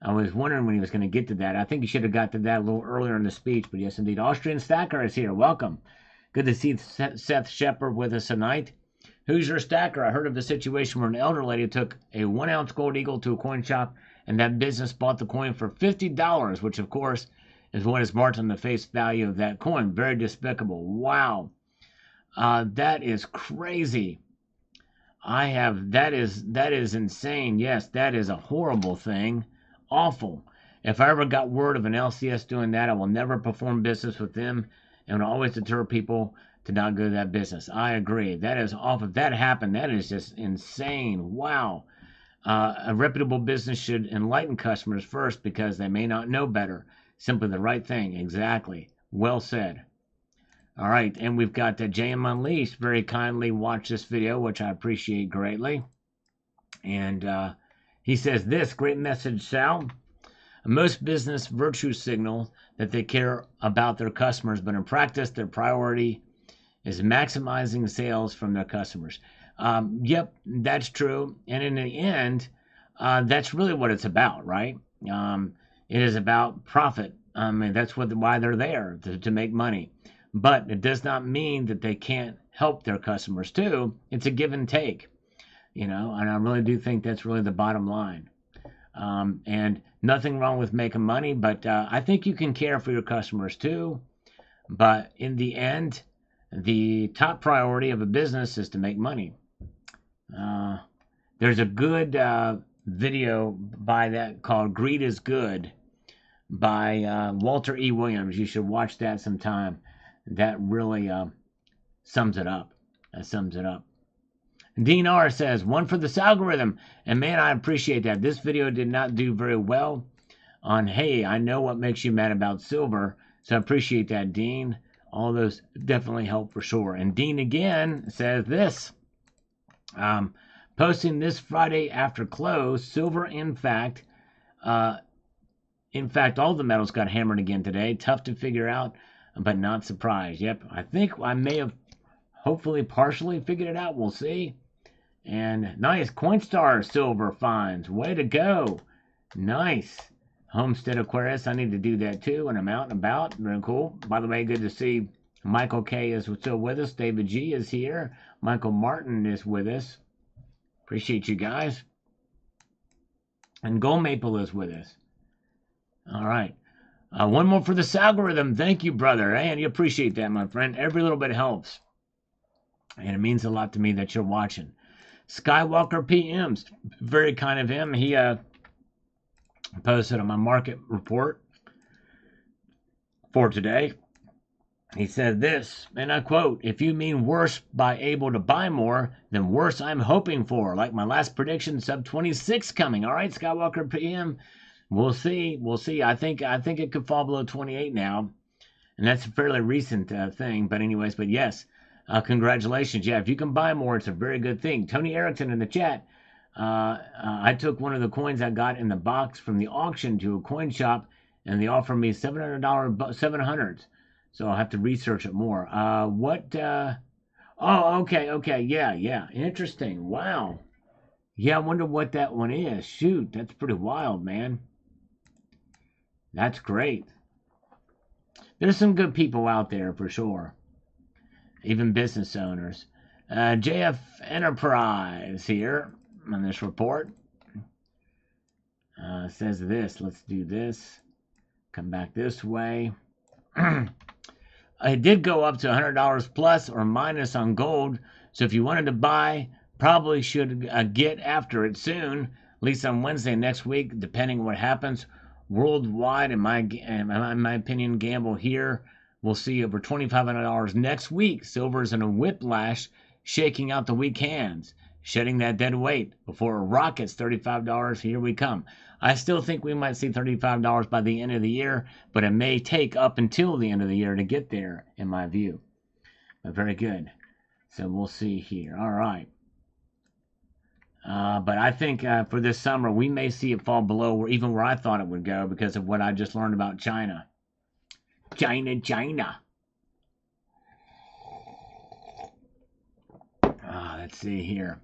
I was wondering when he was going to get to that. I think he should have got to that a little earlier in the speech, but yes, indeed. Austrian Stacker is here. Welcome. Good to see Seth Shepard with us tonight. Who's your stacker? I heard of a situation where an elder lady took a 1 ounce gold eagle to a coin shop, and that business bought the coin for $50, which, of course, is what is marked on the face value of that coin. Very despicable. Wow. That is crazy. That is insane. Yes, that is a horrible thing. Awful. If I ever got word of an LCS doing that, I will never perform business with them and will always deter people to not go to that business. I agree. That is awful. If that happened, that is just insane. Wow. A reputable business should enlighten customers first because they may not know better. Simply the right thing. Exactly. Well said. All right, and we've got JM Unleashed very kindly watched this video, which I appreciate greatly. And he says this, great message, Sal. Most business virtue signal that they care about their customers, but in practice, their priority is maximizing sales from their customers. Yep, that's true. And in the end, that's really what it's about, right? It is about profit. I mean, that's why they're there, to make money. But it does not mean that they can't help their customers too. It's a give and take, and I really do think that's really the bottom line. And nothing wrong with making money, but I think you can care for your customers too. But in the end, the top priority of a business is to make money. There's a good video by that called Greed is Good by Walter E. Williams. You should watch that sometime. That really sums it up. Dean R says, one for this algorithm. And man, I appreciate that. This video did not do very well on, hey, I know what makes you mad about silver. So I appreciate that, Dean. All those definitely help for sure. And Dean again says this. Posting this Friday after close, silver, in fact, all the metals got hammered again today. Tough to figure out, but not surprised. Yep, I think I may have hopefully partially figured it out. We'll see. And nice Coinstar silver finds. Way to go. Nice. Homestead Aquarius. I need to do that too when I'm out and about. Very cool. By the way, good to see Michael K is still with us. David G is here. Michael Martin is with us. Appreciate you guys. And Gold Maple is with us. All right. One more for this algorithm. Thank you, brother. And you appreciate that, my friend. Every little bit helps. And it means a lot to me that you're watching. Skywalker PMs. Very kind of him. He posted on my market report. for today. He said this, and I quote, "If you mean worse by able to buy more, then worse I'm hoping for. Like my last prediction, sub 26 coming. All right, Skywalker PM. We'll see. We'll see. I think it could fall below 28 now, and that's a fairly recent thing. But anyways, but yes, congratulations. Yeah, if you can buy more, it's a very good thing." Tony Erickson in the chat. I took one of the coins I got in the box from the auction to a coin shop, and they offered me $700 700s. So I'll have to research it more. What? Oh, okay. Yeah. Interesting. Wow. Yeah, I wonder what that one is. Shoot, that's pretty wild, man. That's great. There's some good people out there for sure. Even business owners. JF Enterprise here on this report. Says this. Let's do this. Come back this way. It did go up to $100 plus or minus on gold. So if you wanted to buy, probably should get after it soon, at least on Wednesday next week, depending on what happens worldwide. In my opinion, gamble here. We'll see over $2,500 next week. Silver's in a whiplash, shaking out the weak hands, shedding that dead weight before it rockets $35. Here we come. I still think we might see $35 by the end of the year, but it may take up until the end of the year to get there, in my view. But very good. So we'll see here. All right. But I think for this summer, we may see it fall below where I thought it would go because of what I just learned about China. China. Let's see here.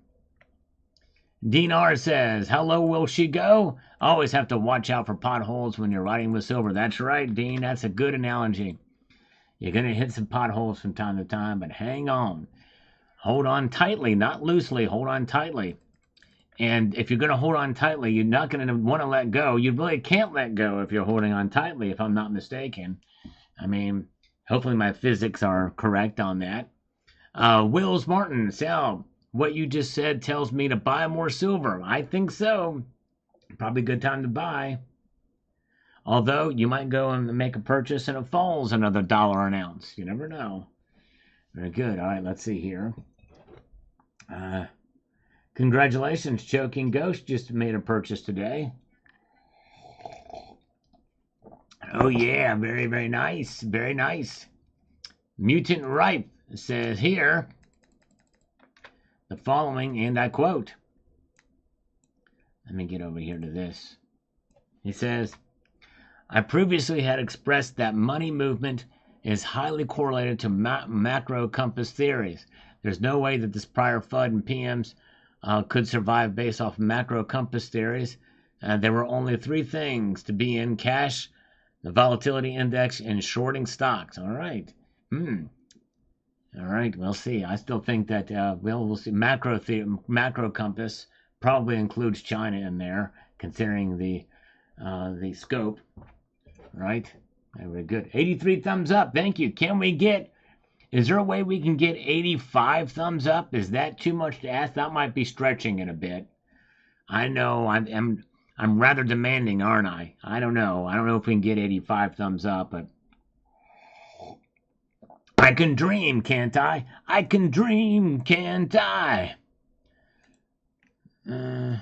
Dean R says, "How low will she go? Always have to watch out for potholes when you're riding with silver." That's right, Dean. That's a good analogy. You're going to hit some potholes from time to time, but hang on. Hold on tightly, not loosely. Hold on tightly. And if you're going to hold on tightly, you're not going to want to let go. You really can't let go if you're holding on tightly, if I'm not mistaken. I mean, hopefully my physics are correct on that. Wills Martin, Sal, what you just said tells me to buy more silver. I think so. Probably a good time to buy. Although you might go and make a purchase and it falls another $1 an ounce. You never know. Very good. All right, let's see here. Congratulations, Choking Ghost just made a purchase today. Oh yeah, very, very nice. Very nice. Mutant Ripe says here the following, and I quote. Let me get over here to this. He says, "I previously had expressed that money movement is highly correlated to macro compass theories. There's no way that this prior FUD and PMs could survive based off macro compass theories. There were only three things to be in: cash, the volatility index, and shorting stocks." All right. All right, we'll see. I still think that we'll see. Macro compass probably includes China in there, considering the scope. Right? Very good. 83 thumbs up. Thank you. Is there a way we can get 85 thumbs up? Is that too much to ask? That might be stretching it a bit. I know I'm rather demanding, aren't I? I don't know. I don't know if we can get 85 thumbs up, but I can dream, can't I? I can dream, can't I? I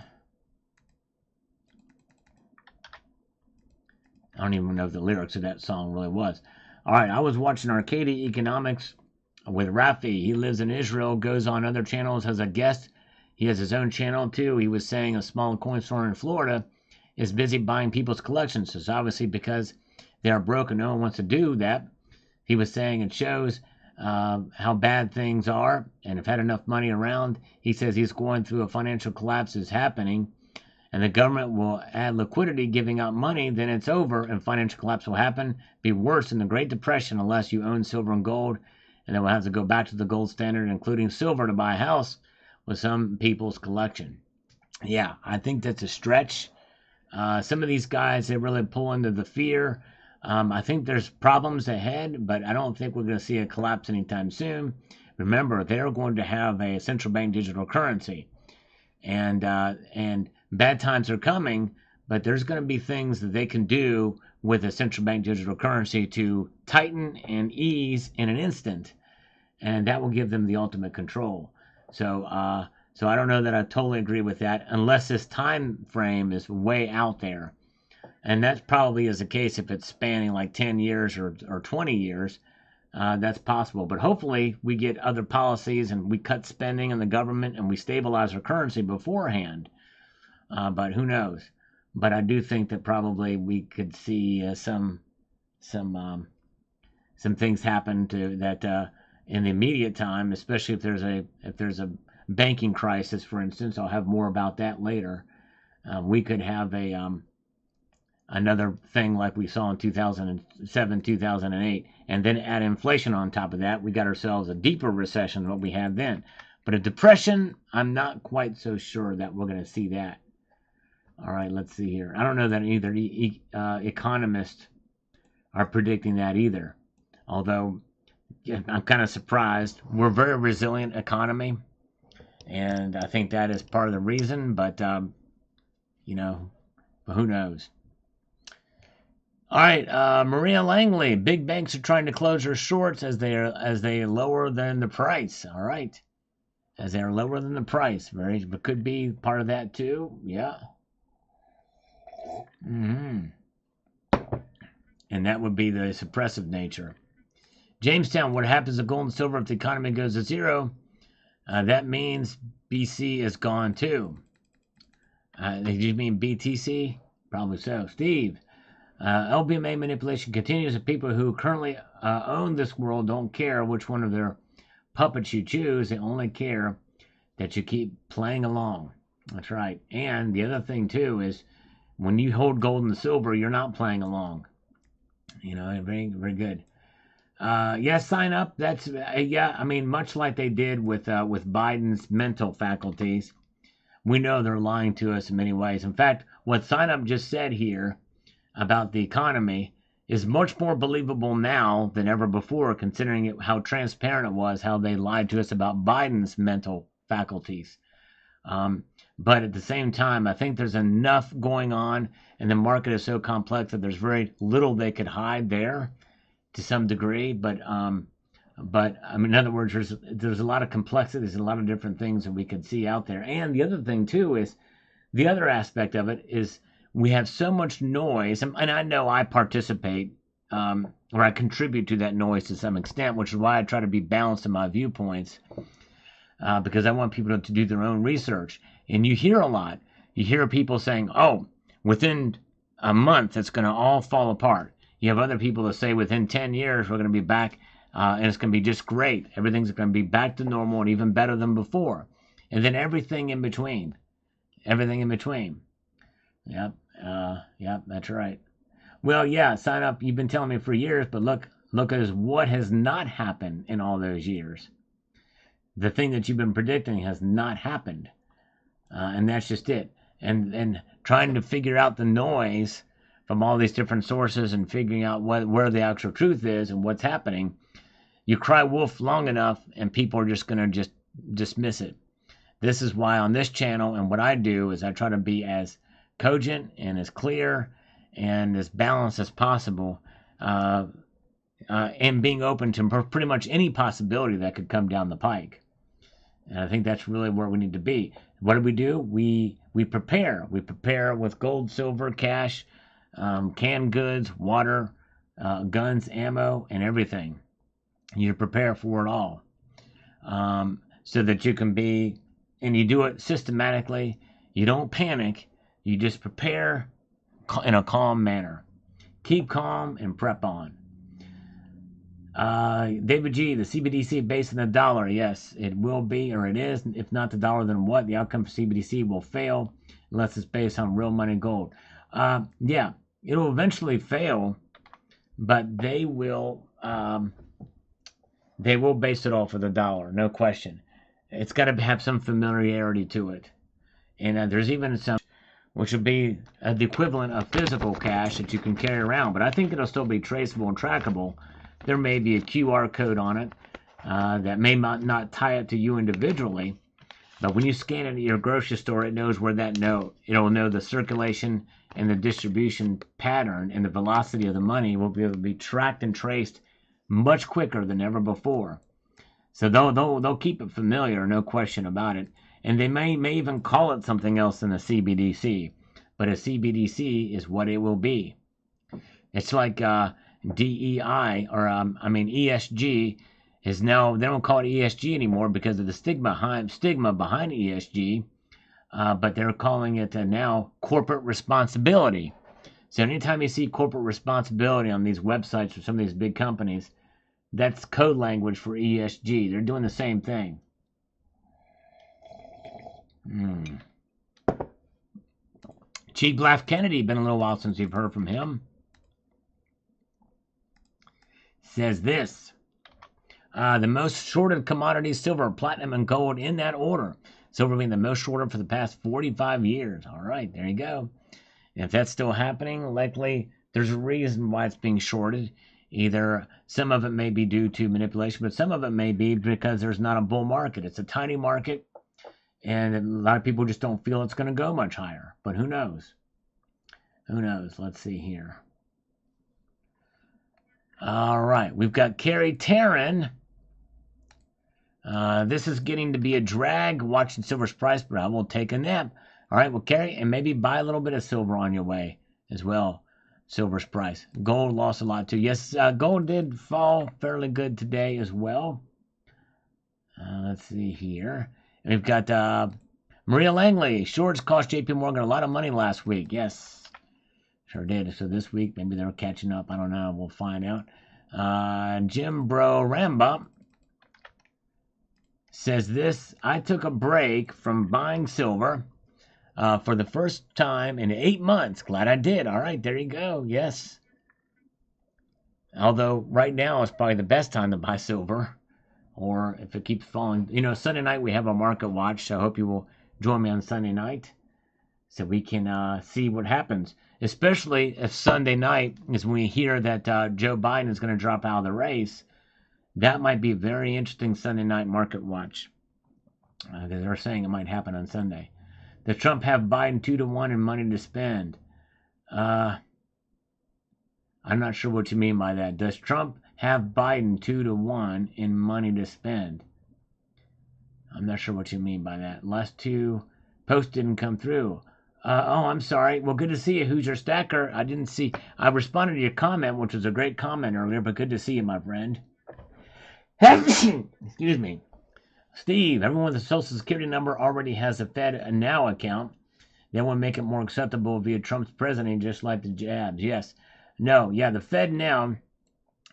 don't even know if the lyrics of that song really was. All right, I was watching Arcadia Economics with Rafi. He lives in Israel, goes on other channels as a guest. He has his own channel too. He was saying a small coin store in Florida is busy buying people's collections. It's obviously because they are broke and no one wants to do that. He was saying it shows how bad things are and have had enough money around. He says he's going through a financial collapse is happening, and the government will add liquidity, giving out money, then it's over, and financial collapse will happen, be worse than the Great Depression unless you own silver and gold, and then we'll have to go back to the gold standard, including silver, to buy a house with some people's collection. Yeah, I think that's a stretch. Some of these guys, they really pull into the fear. I think there's problems ahead, but I don't think we're going to see a collapse anytime soon. Remember, they're going to have a central bank digital currency, and bad times are coming, but there's going to be things that they can do with a central bank digital currency to tighten and ease in an instant, and that will give them the ultimate control. So I don't know that I totally agree with that, unless this time frame is way out there. And that probably is the case if it's spanning like 10 years or 20 years. That's possible. But hopefully we get other policies and we cut spending in the government and we stabilize our currency beforehand. But who knows? But I do think that probably we could see some things happen to that in the immediate time, especially if there's a banking crisis, for instance. I'll have more about that later. We could have another thing like we saw in 2007, 2008, and then add inflation on top of that. We got ourselves a deeper recession than what we had then. But a depression, I'm not quite so sure that we're going to see that. All right, let's see here. I don't know that either economists are predicting that either. Although I'm kind of surprised. We're a very resilient economy, and I think that is part of the reason. But but who knows? All right, Maria Langley. Big banks are trying to close their shorts as they lower than the price. All right, as they are lower than the price. But could be part of that too. Yeah. And that would be the suppressive nature. Jamestown. What happens to gold and silver if the economy goes to zero? That means BC is gone too. Did you mean BTC? Probably so. Steve. LBMA manipulation continues. The people who currently own this world don't care which one of their puppets you choose. They only care that you keep playing along. That's right. And the other thing, too, is when you hold gold and silver, you're not playing along. Very, very good. Sign up. That's, I mean, much like they did with Biden's mental faculties, we know they're lying to us in many ways. In fact, what Sign Up just said here about the economy is much more believable now than ever before, considering how transparent it was, how they lied to us about Biden's mental faculties. But at the same time, I think there's enough going on, and the market is so complex that there's very little they could hide there to some degree. But I mean, in other words, there's a lot of complexity, there's a lot of different things that we could see out there. And the other thing too is the other aspect of it is we have so much noise, and I know I participate or I contribute to that noise to some extent, which is why I try to be balanced in my viewpoints, because I want people to do their own research. And you hear a lot. You hear people saying, oh, within a month it's going to all fall apart. You have other people that say within 10 years we're going to be back and it's going to be just great. Everything's going to be back to normal and even better than before. And then everything in between. Everything in between. Yep, that's right. Well, yeah, Sign Up. You've been telling me for years, but look at what has not happened in all those years. The thing that you've been predicting has not happened, and that's just it. And trying to figure out the noise from all these different sources and figuring out where the actual truth is and what's happening. You cry wolf long enough, and people are just going to just dismiss it. This is why on this channel, and what I do is I try to be as cogent and as clear and as balanced as possible, and being open to pretty much any possibility that could come down the pike. And I think that's really where we need to be. What do? We prepare. We prepare with gold, silver, cash, canned goods, water, guns, ammo, and everything. You prepare for it all, so that you can be, and you do it systematically. You don't panic. You just prepare in a calm manner. Keep calm and prep on. David G, the CBDC based on the dollar. Yes, it will be, or it is. If not the dollar, then what? The outcome for CBDC will fail unless it's based on real money gold. Yeah, it'll eventually fail, but they will base it off of the dollar, no question. It's got to have some familiarity to it. And there's even some, which would be the equivalent of physical cash that you can carry around. But I think it'll still be traceable and trackable. There may be a QR code on it that may not tie it to you individually, But when you scan it at your grocery store, it knows where it'll know the circulation and the distribution pattern, and the velocity of the money will be able to be tracked and traced much quicker than ever before. So they'll keep it familiar, no question about it. And they may even call it something else than a CBDC, but a CBDC is what it will be. It's like DEI, or ESG is now, they don't call it ESG anymore because of the stigma behind ESG, but they're calling it now corporate responsibility. So anytime you see corporate responsibility on these websites for some of these big companies, that's code language for ESG. They're doing the same thing. Chief Blaff Kennedy, been a little while since you've heard from him. Says this. The most shorted commodities, silver, platinum, and gold in that order. Silver being the most shorted for the past 45 years. All right, there you go. And if that's still happening, likely there's a reason why it's being shorted. Either some of it may be due to manipulation, but some of it may be because there's not a bull market. It's a tiny market, and a lot of people just don't feel it's going to go much higher. But who knows? Who knows? Let's see here. All right, we've got Carrie Taryn. This is getting to be a drag watching silver's price, but I will take a nap. All right, well, Carrie, and maybe buy a little bit of silver on your way as well. Silver's price. Gold lost a lot too. Yes, gold did fall fairly good today as well. Let's see here. We've got Maria Langley. Shorts cost JP Morgan a lot of money last week. Yes, sure did. So this week, maybe they're catching up. I don't know. We'll find out. Jim Bro Ramba says this. I took a break from buying silver for the first time in 8 months. Glad I did. All right, there you go. Yes. Although right now is probably the best time to buy silver, or if it keeps falling. You know, Sunday night we have a market watch, so I hope you will join me on Sunday night so we can see what happens. Especially if Sunday night is when we hear that Joe Biden is going to drop out of the race. That might be a very interesting Sunday night market watch. Because they're saying it might happen on Sunday. Does Trump have Biden 2-to-1 in money to spend? I'm not sure what you mean by that. Does Trump have Biden 2-to-1 in money to spend? I'm not sure what you mean by that. Last two posts didn't come through. Oh, I'm sorry. Well, good to see you. Who's your stacker? I didn't see. I responded to your comment, which was a great comment earlier, but good to see you, my friend. Excuse me. Steve, everyone with a Social Security number already has a Fed Now account. They want to make it more acceptable via Trump's president, just like the jabs. Yes. No. Yeah, the Fed Now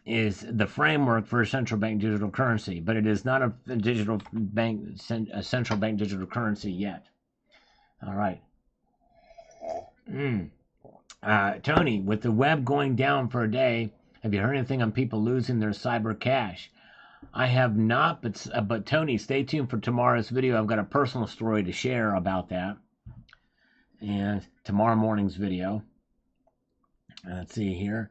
is the framework for a central bank digital currency, but it is not a central bank digital currency yet. All right. Tony, with the web going down for a day, have you heard anything on people losing their cyber cash? I have not, but Tony, stay tuned for tomorrow's video. I've got a personal story to share about that, and tomorrow morning's video. Let's see here.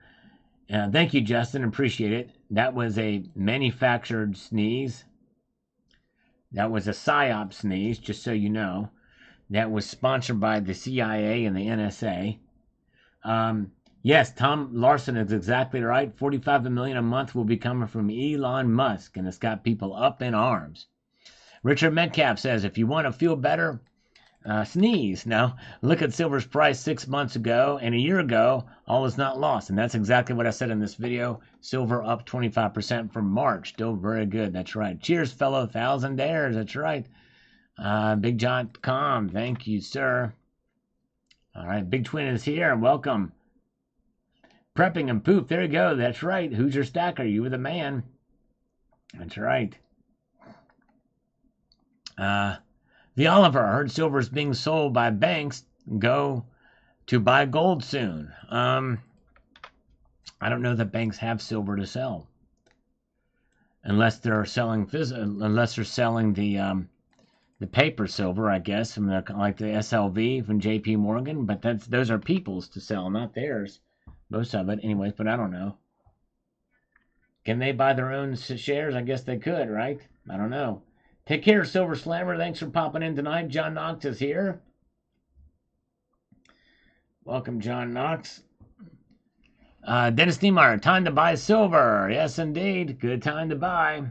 Thank you, Justin. Appreciate it. That was a manufactured sneeze. That was a PSYOP sneeze, just so you know. That was sponsored by the CIA and the NSA. Yes, Tom Larson is exactly right. $45 million a month will be coming from Elon Musk, and it's got people up in arms. Richard Metcalf says, if you want to feel better, sneeze. Now, look at silver's price 6 months ago and a year ago. All is not lost, and that's exactly what I said in this video. Silver up 25% from March. Still very good. That's right. Cheers, fellow thousandaires. That's right. Big John Com, thank you, sir. All right, Big Twin is here. Welcome. Prepping and Poof, there you go. That's right. Who's your stacker? You were the man. That's right. The Oliver, I heard silver is being sold by banks. Go to buy gold soon. I don't know that banks have silver to sell, unless they're selling the paper silver, I guess, from like the SLV from JP Morgan. But those are people's to sell, not theirs. Most of it, anyways. But I don't know. Can they buy their own shares? I guess they could, right? I don't know. Take care, Silver Slammer. Thanks for popping in tonight. John Knox is here. Welcome, John Knox. Dennis Niemeyer, time to buy silver. Yes, indeed. Good time to buy.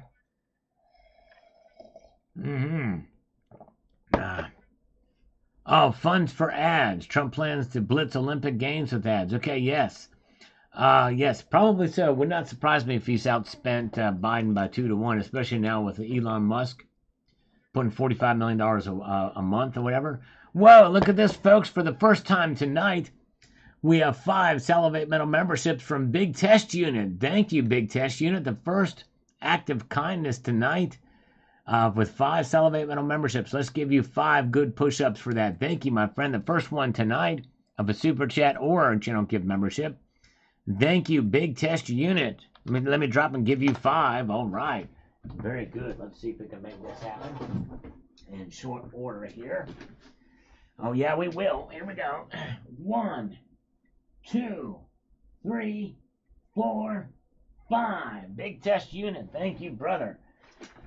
Oh, funds for ads. Trump plans to blitz Olympic Games with ads. Okay, yes. Yes, probably so. Would not surprise me if he's outspent Biden by 2-1, especially now with Elon Musk putting $45 million a month or whatever. Whoa, look at this, folks. For the first time tonight, we have 5 Salivate Metal memberships from Big Test Unit. Thank you, Big Test Unit. The first act of kindness tonight with 5 Salivate Metal memberships. Let's give you 5 good push-ups for that. Thank you, my friend. The first one tonight of a Super Chat or a Channel Gift membership. Thank you, Big Test Unit. Let me drop and give you 5. All right. Very good. Let's see if we can make this happen in short order here. Oh, yeah, we will. Here we go. 1, 2, 3, 4, 5. Big Test Unit. Thank you, brother.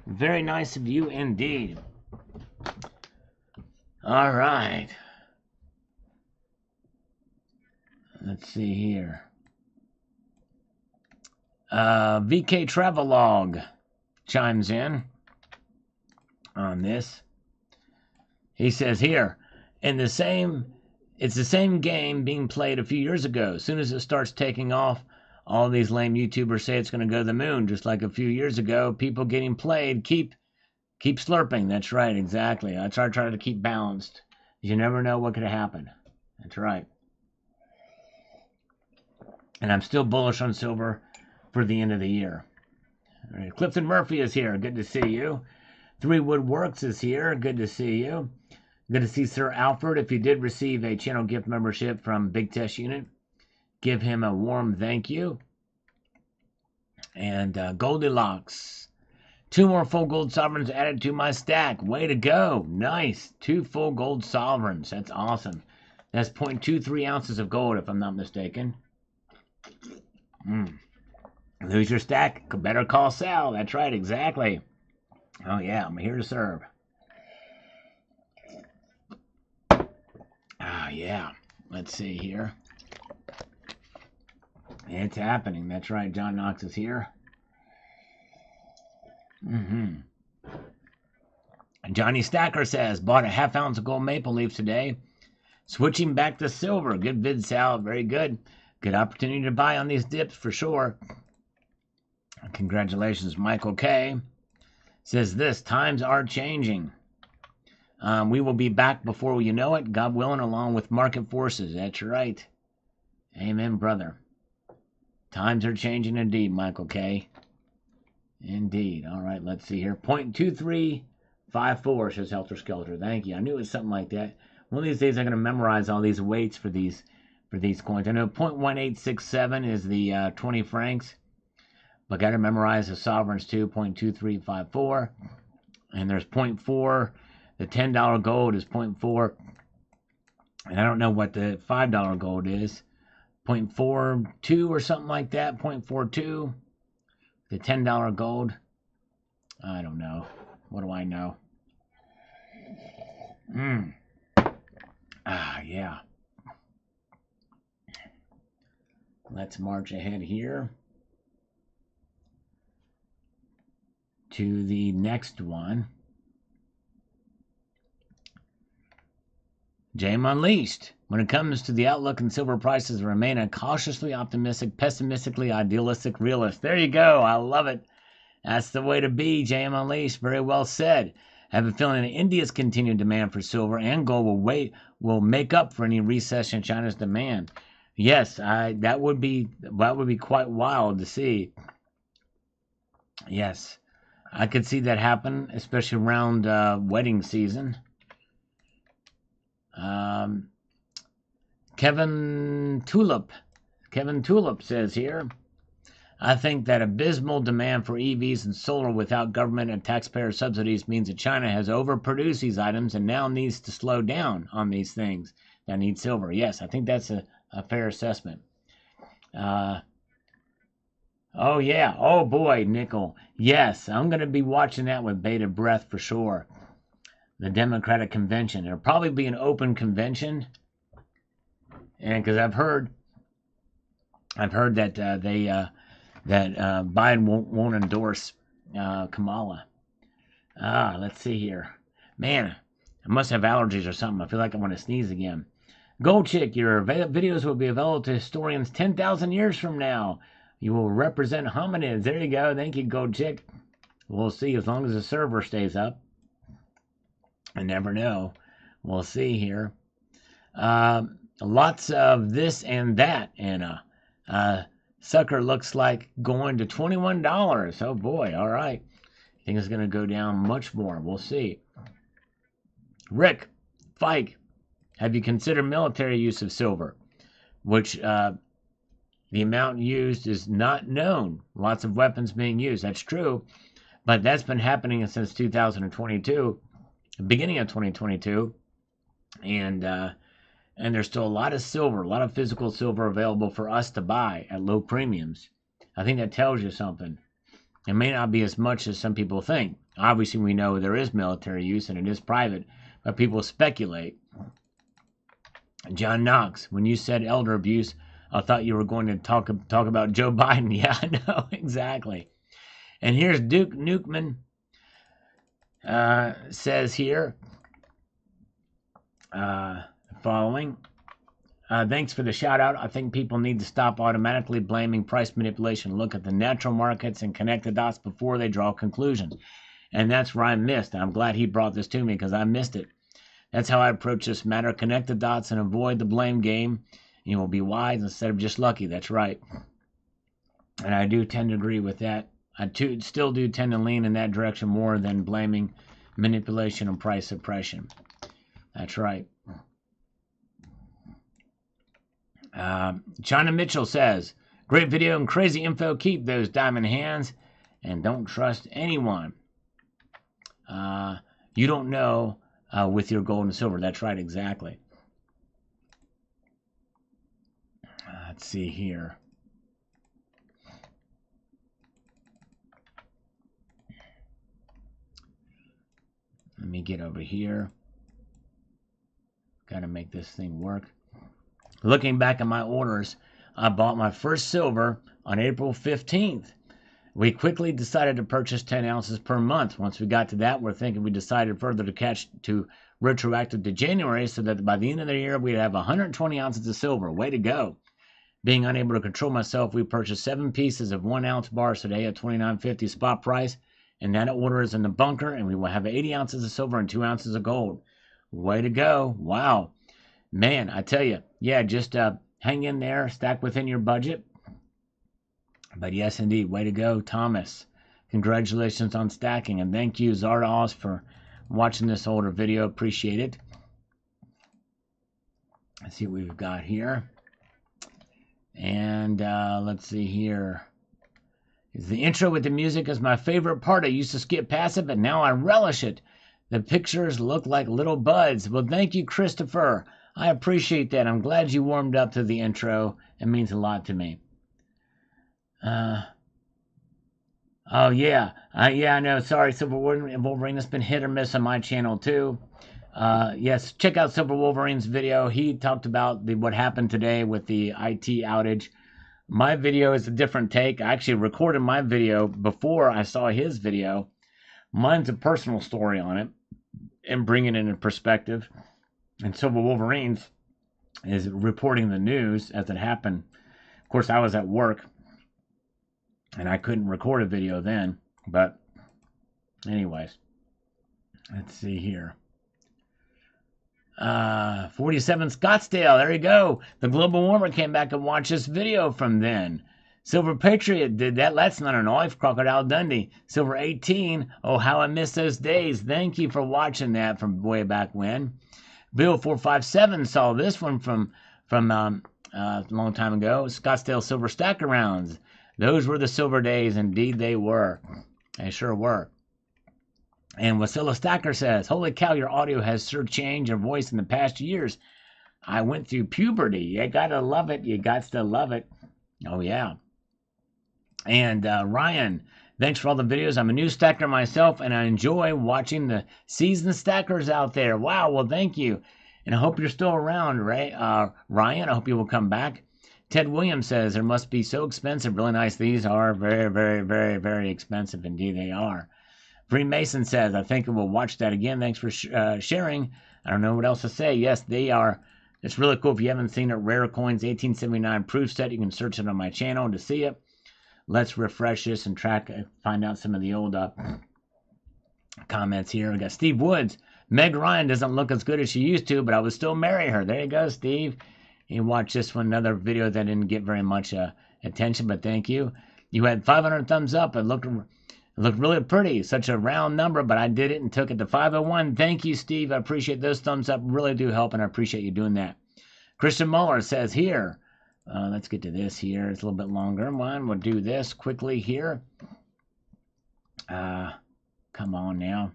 Very nice of you indeed. All right. Let's see here. VK Travelog chimes in on this. He says here, it's the same game being played a few years ago. As soon as it starts taking off, all these lame YouTubers say it's going to go to the moon, just like a few years ago. People getting played, keep slurping. That's right, exactly. I try to keep balanced. You never know what could happen. That's right. And I'm still bullish on silver for the end of the year. All right, Clifton Murphy is here. Good to see you. 3 Woodworks is here. Good to see you. Good to see Sir Alfred. If you did receive a channel gift membership from Big Test Unit, give him a warm thank you. And Goldilocks. 2 more full gold sovereigns added to my stack. Way to go. Nice. 2 full gold sovereigns. That's awesome. That's 0.23 ounces of gold, if I'm not mistaken. Lose your stack? Better call Sal. That's right, exactly. Oh, yeah, I'm here to serve. Yeah. Let's see here. It's happening. That's right. John Knox is here. Johnny Stacker says, bought a ½ ounce of gold maple leaf today. Switching back to silver. Good vid, Sal. Very good. Good opportunity to buy on these dips for sure. Congratulations, Michael K. Says this, times are changing. We will be back before you know it, God willing, along with market forces. That's right. Amen, brother. Times are changing indeed, Michael K. Indeed. All right, let's see here. 0.2354 says Helter Skelter. Thank you. I knew it was something like that. One of these days I'm going to memorize all these weights for these coins. I know 0.1867 is the 20 francs. But got to memorize the sovereigns too. 0.2354. And there's 0.4. The $10 gold is 0.4. And I don't know what the $5 gold is. 0.42 or something like that. 0.42. The $10 gold. I don't know. What do I know? Yeah. Let's march ahead here to the next one. Jam Unleashed. When it comes to the outlook in silver prices, remain a cautiously optimistic, pessimistically idealistic realist. There you go. I love it. That's the way to be, Jam Unleashed. Very well said. I have a feeling that India's continued demand for silver and gold will make up for any recession in China's demand. Yes, that would be quite wild to see. Yes. I could see that happen, especially around wedding season. Kevin Tulip says here, I think that abysmal demand for EVs and solar without government and taxpayer subsidies means that China has overproduced these items and now needs to slow down on these things that need silver. Yes, I think that's a fair assessment. Oh, yeah. Oh, boy, nickel. Yes, I'm going to be watching that with bated breath for sure. The Democratic convention. It'll probably be an open convention. And because I've heard that Biden won't endorse Kamala. Let's see here. Man, I must have allergies or something. I feel like I want to sneeze again. Gold Chick, your videos will be available to historians 10,000 years from now. You will represent hominids. There you go. Thank you, Gold Chick. We'll see as long as the server stays up. I never know. We'll see here. Lots of this and that, Anna. Sucker looks like going to $21. Oh boy, all right. I think it's going to go down much more. We'll see. Rick, Fike, have you considered military use of silver? Which the amount used is not known. Lots of weapons being used. That's true. But that's been happening since 2022, the beginning of 2022. And there's still a lot of silver, a lot of physical silver available for us to buy at low premiums. I think that tells you something. It may not be as much as some people think. Obviously, we know there is military use and it is private, but people speculate. John Knox, when you said elder abuse, I thought you were going to talk about Joe Biden. Yeah, I know, exactly. And here's Duke Nukeman, says here, following. Thanks for the shout out. I think people need to stop automatically blaming price manipulation. Look at the natural markets and connect the dots before they draw conclusions. And that's where I missed. I'm glad he brought this to me because I missed it. That's how I approach this matter. Connect the dots and avoid the blame game. You will be wise instead of just lucky. That's right. And I do tend to agree with that. I still do tend to lean in that direction more than blaming manipulation and price suppression. That's right. China Mitchell says, great video and crazy info. Keep those diamond hands and don't trust anyone. You don't know with your gold and silver. That's right, exactly. Let's see here. Let me get over here. Got to make this thing work. Looking back at my orders, I bought my first silver on April 15th. We quickly decided to purchase 10 ounces per month. Once we got to that, we're thinking we decided further to catch to retroactive to January so that by the end of the year, we'd have 120 ounces of silver. Way to go. Being unable to control myself, we purchased 7 pieces of 1 ounce bars today at $29.50 spot price. And that order is in the bunker, and we will have 80 ounces of silver and 2 ounces of gold. Way to go. Wow. Man, I tell you, yeah, just hang in there, stack within your budget. But yes, indeed, way to go, Thomas. Congratulations on stacking, and thank you, Zardoz, for watching this older video. Appreciate it. Let's see what we've got here. And let's see here. The intro with the music is my favorite part. I used to skip past it, but now I relish it. The pictures look like little buds. Well, thank you, Christopher. I appreciate that. I'm glad you warmed up to the intro. It means a lot to me. Oh, yeah. Yeah, I know. Sorry, Silver Wolverine. It's been hit or miss on my channel, too. Yes, check out Silver Wolverine's video. He talked about what happened today with the IT outage. My video is a different take. I actually recorded my video before I saw his video. Mine's a personal story on it and bringing it in perspective. And Silver Wolverines is reporting the news as it happened. Of course, I was at work, and I couldn't record a video then. But anyways, let's see here. 47 Scottsdale, there you go. The Global Warmer came back and watched this video from then. Silver Patriot did that. That's not a knife. Crocodile Dundee. Silver 18. Oh, how I miss those days. Thank you for watching that from way back when. Bill 457 saw this one from a long time ago. Scottsdale Silver Stacker Rounds. Those were the silver days. Indeed, they were. They sure were. And Wasilla Stacker says, holy cow, your audio has sure changed your voice in the past years. I went through puberty. You gotta love it. You got to love it. Oh, yeah. And Ryan, thanks for all the videos. I'm a new stacker myself, and I enjoy watching the seasoned stackers out there. Wow, well, thank you. And I hope you're still around, right? Ryan, I hope you will come back. Ted Williams says, there must be so expensive. Really nice. These are very, very, very, very expensive. Indeed, they are. Freemason says, I think we'll watch that again. Thanks for sharing. I don't know what else to say. Yes, they are. It's really cool. If you haven't seen it, Rare Coins 1879 proof set. You can search it on my channel to see it. Let's refresh this and find out some of the old comments here. We got Steve Woods. Meg Ryan doesn't look as good as she used to, but I would still marry her. There you go, Steve. You watch this one, another video that didn't get very much attention, but thank you. You had 500 thumbs up. It looked really pretty. Such a round number, but I did it and took it to 501. Thank you, Steve. I appreciate those thumbs up. Really do help, and I appreciate you doing that. Christian Muller says here, let's get to this here. It's a little bit longer one. We'll do this quickly here. Come on now.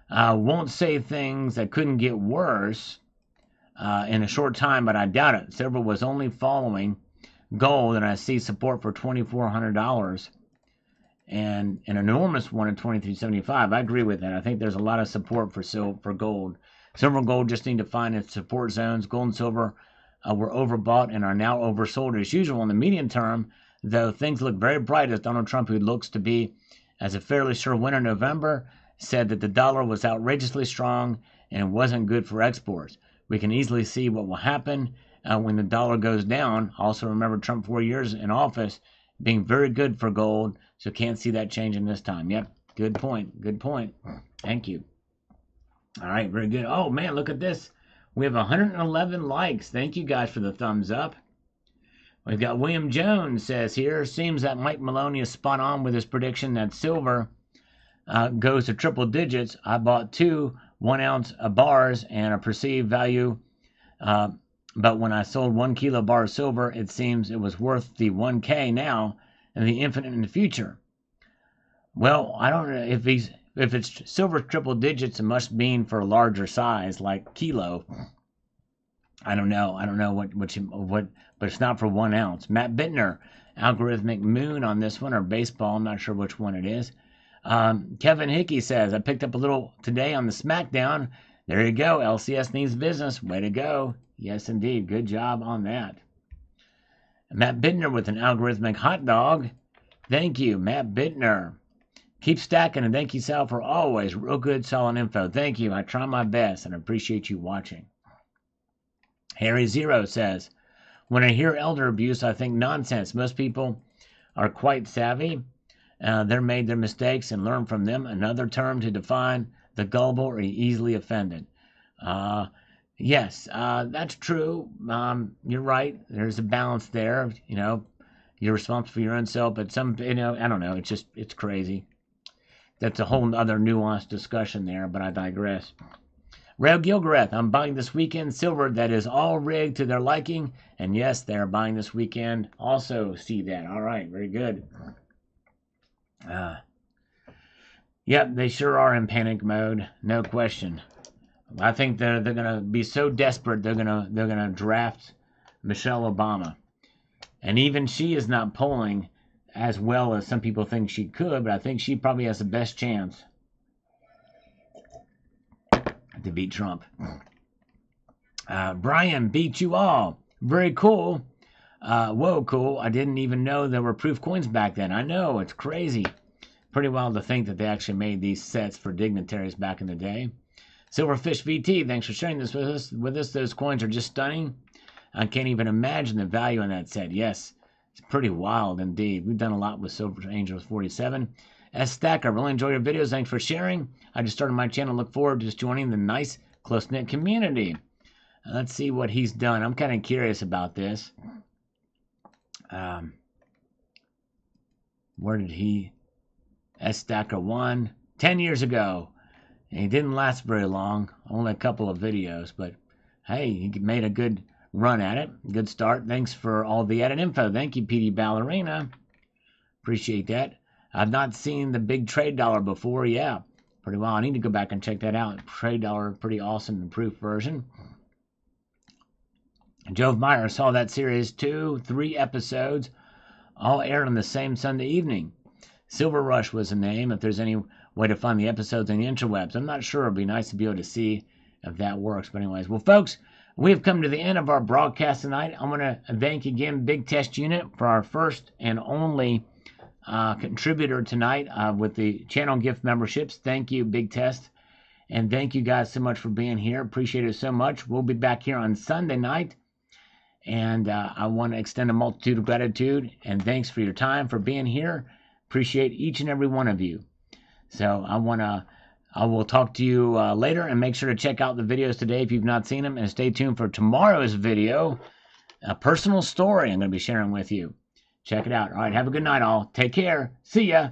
Won't say things that couldn't get worse in a short time, but I doubt it. Silver was only following gold, and I see support for $2,400 and an enormous one at $23.75. I agree with that. I think there's a lot of support for gold. Silver and gold just need to find its support zones. Gold and silver were overbought and are now oversold as usual in the medium term, though things look very bright as Donald Trump, who looks to be as a fairly sure winner in November, said that the dollar was outrageously strong and wasn't good for exports. We can easily see what will happen when the dollar goes down. Also remember Trump 4 years in office being very good for gold, so can't see that changing this time. Yep, good point. Good point. Thank you. All right, very good. Oh, man, look at this. We have 111 likes. Thank you guys for the thumbs up. We've got William Jones says here, seems that Mike Maloney is spot on with his prediction that silver goes to triple digits. I bought 2 1-ounce bars and a perceived value, but when I sold 1 kilo bar of silver, it seems it was worth the 1K now and the infinite in the future. Well, I don't know if it's silver triple digits, it must mean for a larger size like kilo. I don't know what, but it's not for 1 ounce. Matt Bittner, algorithmic moon on this one, or baseball. I'm not sure which one it is. Kevin Hickey says, I picked up a little today on the SmackDown. There you go. LCS needs business. Way to go. Yes, indeed. Good job on that. Matt Bittner with an algorithmic hot dog. Thank you, Matt Bittner. Keep stacking, and thank you, Sal, for always real good, solid info. Thank you. I try my best, and I appreciate you watching. Harry Zero says, when I hear elder abuse, I think nonsense. Most people are quite savvy. They're made their mistakes and learn from them. Another term to define the gullible or easily offended. Yes, that's true. You're right. There's a balance there. You know, you're responsible for your own self, but some, I don't know. It's crazy. That's a whole other nuanced discussion there, but I digress. Rail Gilgareth, I'm buying this weekend silver that is all rigged to their liking. And yes, they're buying this weekend. Also see that. All right, very good. Yep, they sure are in panic mode, no question. I think they're gonna be so desperate they're gonna draft Michelle Obama, and even she is not polling as well as some people think she could, but I think she probably has the best chance to beat Trump. Brian beat you all. Very cool. Whoa, cool. I didn't even know there were proof coins back then. I know, it's crazy. Pretty wild to think that they actually made these sets for dignitaries back in the day. Silverfish VT, thanks for sharing this with us. Those coins are just stunning. I can't even imagine the value in that set. Yes, it's pretty wild indeed. We've done a lot with Silver Angels 47. S Stacker, really enjoy your videos. Thanks for sharing. I just started my channel. Look forward to just joining the nice, close-knit community. Let's see what he's done. I'm kind of curious about this. Where did he... S Stacker 1, 10 years ago. And he didn't last very long, only a couple of videos, but hey, he made a good run at it. Good start. Thanks for all the added info. Thank you, PD Ballerina. Appreciate that. I've not seen the big trade dollar before. Yeah, pretty well. I need to go back and check that out. Trade dollar, pretty awesome improved version. Jove Meyer saw that series 2, 3 episodes. all aired on the same Sunday evening. Silver Rush was the name. If there's any way to find the episodes on the interwebs, I'm not sure. It'd be nice to be able to see if that works. But anyways, well, folks, we have come to the end of our broadcast tonight. I want to thank again Big Test Unit for our first and only contributor tonight with the channel gift memberships. Thank you, Big Test. And thank you guys so much for being here. Appreciate it so much. We'll be back here on Sunday night. And I want to extend a multitude of gratitude and thanks for your time, for being here. Appreciate each and every one of you. So I will talk to you later, and make sure to check out the videos today if you've not seen them, and stay tuned for tomorrow's video, a personal story I'm going to be sharing with you. Check it out. All right, have a good night all. Take care. See ya.